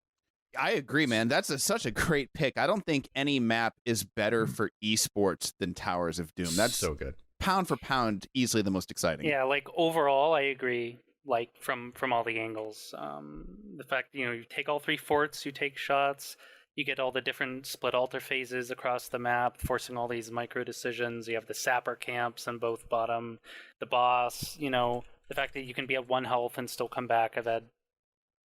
I agree, man. That's such a great pick. I don't think any map is better for esports than Towers of Doom. That's so good. Pound for pound, easily the most exciting. Yeah, like overall, I agree. Like from all the angles, the fact you take all 3 forts, you take shots, you get all the different split altar phases across the map, forcing all these micro decisions. You have the sapper camps on both bottom, the boss. The fact that you can be at 1 health and still come back. I've had,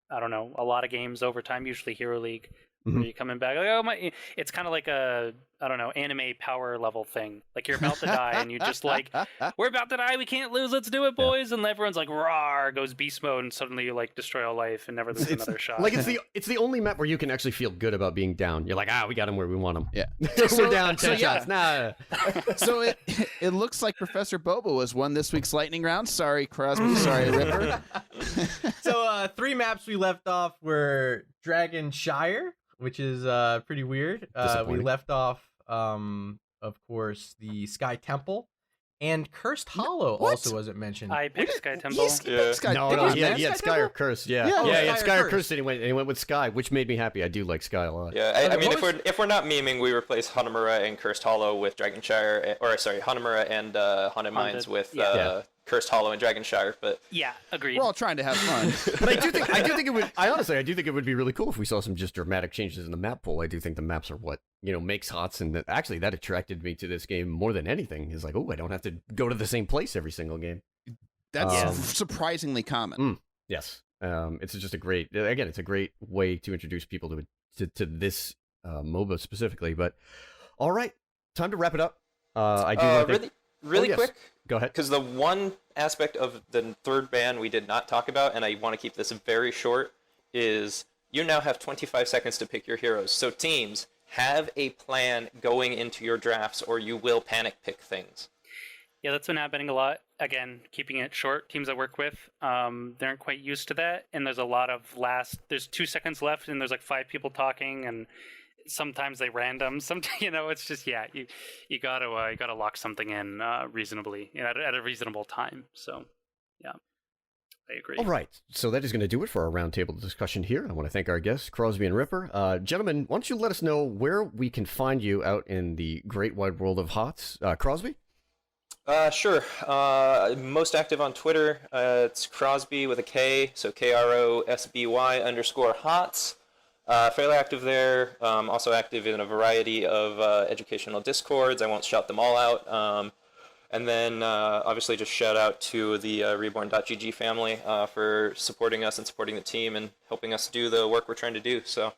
I don't know, a lot of games overtime, usually Hero League, where you're coming back. Like, oh my! It's kind of like a, I don't know, anime power level thing. Like you're about to die, and you just like, we're about to die, we can't lose, let's do it, boys! And everyone's like, roar, goes beast mode, and suddenly you like destroy all life and never lose another shot. Like it's the only map where you can actually feel good about being down. You're like, we got him where we want him. Yeah, we're down 10 shots. Nah. So it looks like Professor Bobo has won this week's lightning round. Sorry, Krosby. Sorry, Ripper. So 3 maps we left off were Dragonshire, which is pretty weird. We left off, of course, the Sky Temple, and Cursed Hollow also wasn't mentioned. I picked Sky Temple. He had Sky or Curse. Yeah, he had Sky or Curse, and he went with Sky, which made me happy. I do like Sky a lot. Yeah, I mean, if we're not memeing, we replace Hanamura and Cursed Hollow with Dragonshire, Hanamura and Haunted Mines with Cursed Hollow and Dragonshire. But yeah, agreed. We're all trying to have fun. But I do think it would. I do think it would be really cool if we saw some just dramatic changes in the map pool. I do think the maps are what makes HOTS, and actually that attracted me to this game more than anything. Is like, I don't have to go to the same place every single game. That's surprisingly common. Yes, it's just a great way to introduce people to this MOBA specifically. But all right, time to wrap it up. I do really quick. Go ahead. Because the one aspect of the third ban we did not talk about, and I want to keep this very short, is you now have 25 seconds to pick your heroes. So teams, have a plan going into your drafts, or you will panic pick things. Yeah, that's been happening a lot. Again, keeping it short. Teams I work with, they aren't quite used to that, and there's a lot of there's 2 seconds left, and there's like 5 people talking, and sometimes they random. Sometimes, it's just you gotta lock something in reasonably, at a reasonable time. So, yeah, I agree. All right, so that is going to do it for our roundtable discussion here. I want to thank our guests, Krosby and Ripper. Gentlemen, why don't you let us know where we can find you out in the great wide world of HOTS? Krosby? Sure. Most active on Twitter. It's Krosby with a K, so KROSBY_HOTS. Fairly active there. Also active in a variety of educational discords. I won't shout them all out. And then obviously just shout out to the Reborn.gg family for supporting us and supporting the team and helping us do the work we're trying to do. So.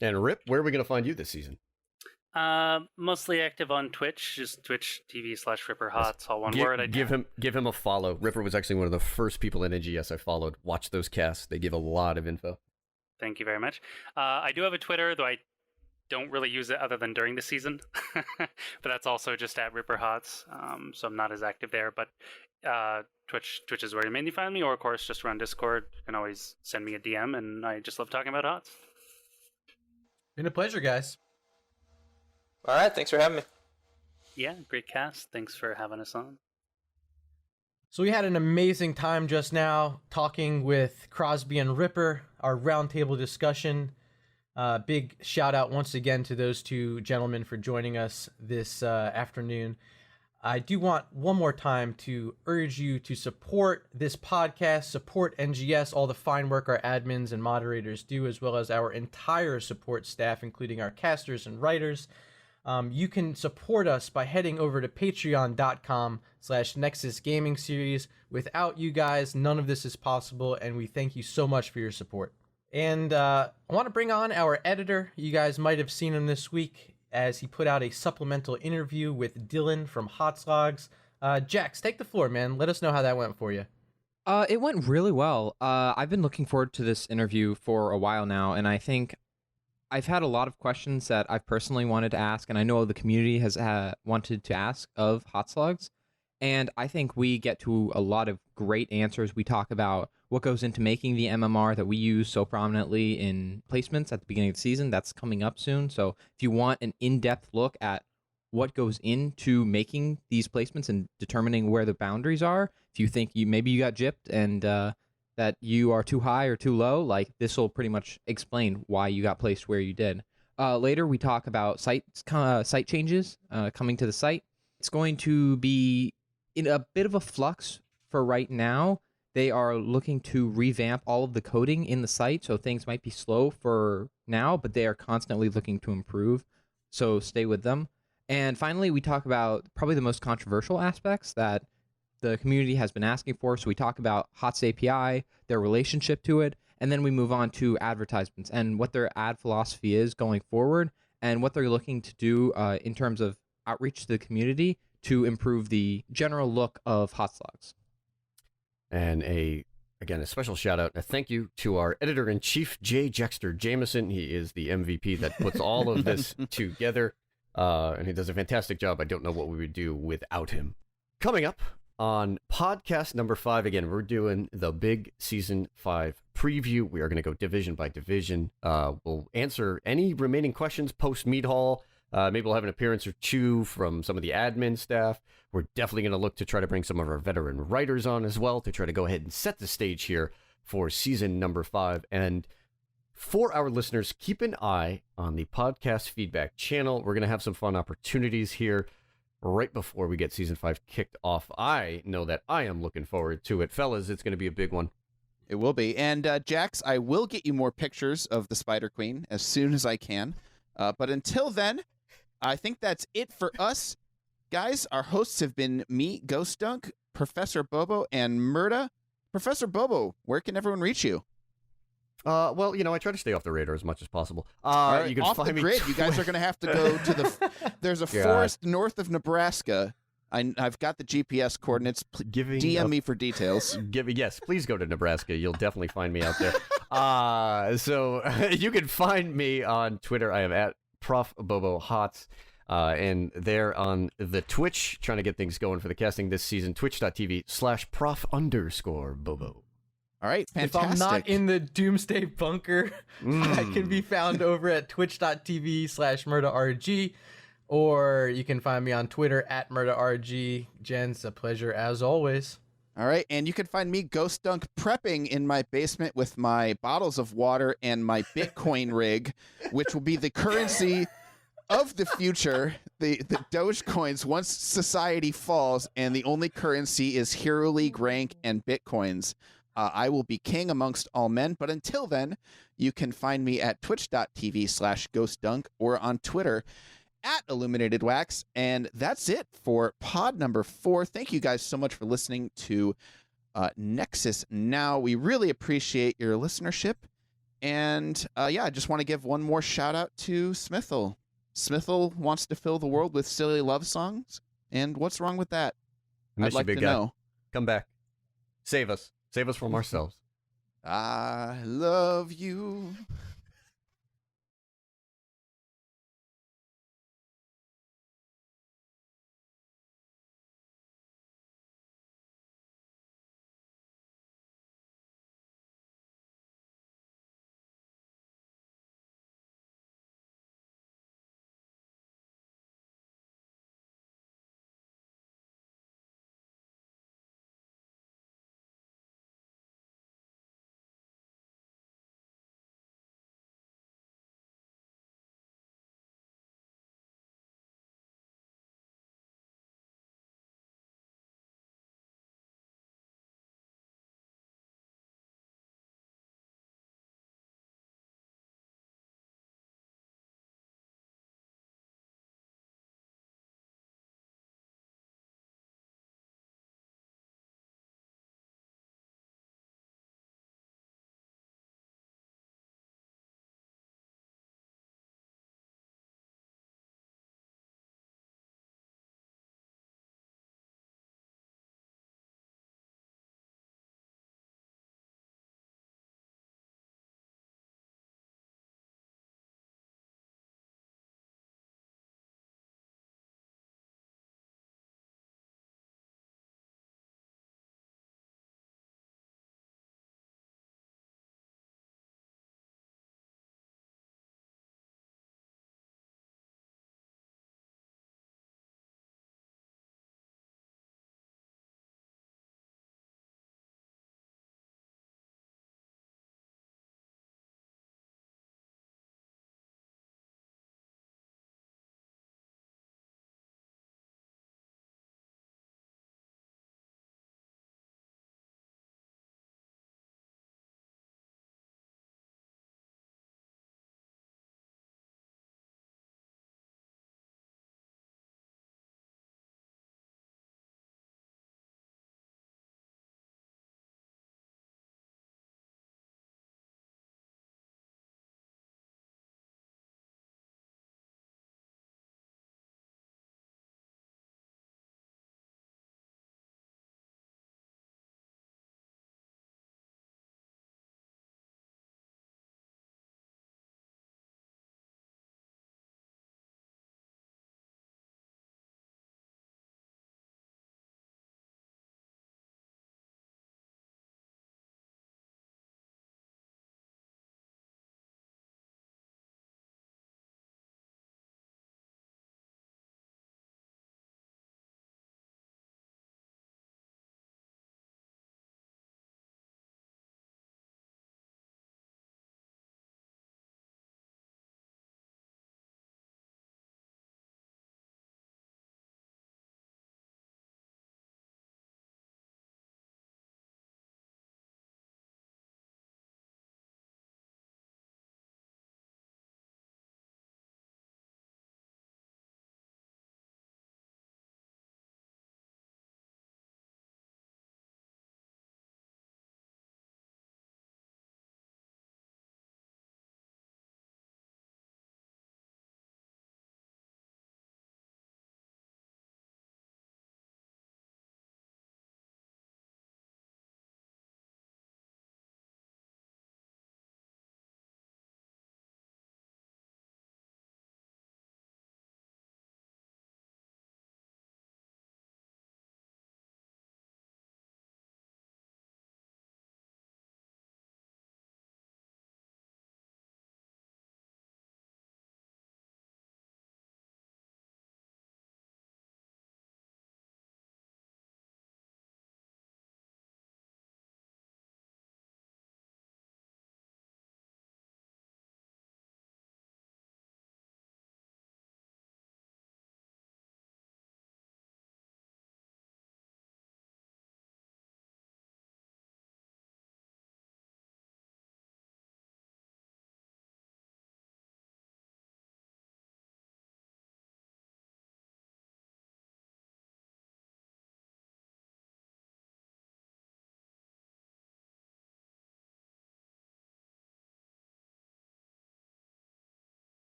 And Rip, where are we going to find you this season? Mostly active on Twitch, just twitch.tv/RipperHots, all one word. Give him a follow. Ripper was actually one of the first people in NGS I followed. Watch those casts. They give a lot of info. Thank you very much. I do have a Twitter, though I don't really use it other than during the season. But that's also just at RipperHots, so I'm not as active there. But Twitch is where you mainly find me, or of course just around Discord. You can always send me a DM, and I just love talking about HOTS. Been a pleasure, guys. All right, thanks for having me. Yeah, great cast. Thanks for having us on. So we had an amazing time just now talking with Krosby and Ripper, our roundtable discussion. Big shout out once again to those 2 gentlemen for joining us this afternoon. I do want one more time to urge you to support this podcast, support NGS, all the fine work our admins and moderators do, as well as our entire support staff, including our casters and writers. You can support us by heading over to patreon.com/Nexus Gaming Series. Without you guys, none of this is possible, and we thank you so much for your support. And I want to bring on our editor. You guys might have seen him this week as he put out a supplemental interview with Dylan from Hotslogs. Jax, take the floor, man. Let us know how that went for you. It went really well. I've been looking forward to this interview for a while now, and I think I've had a lot of questions that I've personally wanted to ask, and I know the community has wanted to ask of Hotslogs, and I think we get to a lot of great answers. We talk about what goes into making the MMR that we use so prominently in placements at the beginning of the season. That's coming up soon, so if you want an in-depth look at what goes into making these placements and determining where the boundaries are, if you think maybe you got gypped and that you are too high or too low, like this will pretty much explain why you got placed where you did. Later, we talk about site changes coming to the site. It's going to be in a bit of a flux for right now. They are looking to revamp all of the coding in the site, so things might be slow for now, but they are constantly looking to improve, so stay with them. And finally, we talk about probably the most controversial aspects that the community has been asking for. So we talk about HOTS API, their relationship to it, and then we move on to advertisements and what their ad philosophy is going forward and what they're looking to do in terms of outreach to the community to improve the general look of Hotslogs. And again, a special shout out, a thank you to our editor-in-chief, Jay Jexter Jameson. He is the MVP that puts all of this together, and he does a fantastic job. I don't know what we would do without him. Coming up on podcast number 5, again, we're doing the big season 5 preview. We are going to go division by division. We'll answer any remaining questions post Meat Hall. Maybe we'll have an appearance or 2 from some of the admin staff. We're definitely going to look to try to bring some of our veteran writers on as well to try to go ahead and set the stage here for season number 5. And for our listeners, keep an eye on the podcast feedback channel. We're going to have some fun opportunities here right before we get season 5 kicked off. I know that I am looking forward to it. Fellas, it's going to be a big one. It will be. And Jax, I will get you more pictures of the Spider Queen as soon as I can. But until then, I think that's it for us. Guys, our hosts have been me, Ghost Dunk, Professor Bobo, and Murda. Professor Bobo, where can everyone reach you? Well, I try to stay off the radar as much as possible. Right, you can off find the me grid. You guys are going to have to go to the... There's a forest north of Nebraska. I've got the GPS coordinates. DM me for details. Yes, please go to Nebraska. You'll definitely find me out there. So you can find me on Twitter. I am at Prof Bobo Hots. And there on the Twitch, trying to get things going for the casting this season, twitch.tv/prof_Bobo. All right, fantastic. If I'm not in the Doomsday Bunker, I can be found over at twitch.tv/MurdaRG, or you can find me on Twitter at MurdaRG. Jen, it's a pleasure as always. All right, and you can find me Ghost Dunk prepping in my basement with my bottles of water and my Bitcoin rig, which will be the currency of the future, the Dogecoins once society falls and the only currency is Hero League rank and Bitcoins. I will be king amongst all men, but until then, you can find me at twitch.tv/ghostdunk or on Twitter at IlluminatedWax. And that's it for pod number 4. Thank you guys so much for listening to Nexus Now. We really appreciate your listenership. And I just want to give one more shout out to Smithel. Smithel wants to fill the world with silly love songs, and what's wrong with that? Miss I'd you, like big to guy. know. Come back. Save us. Save us from ourselves. I love you.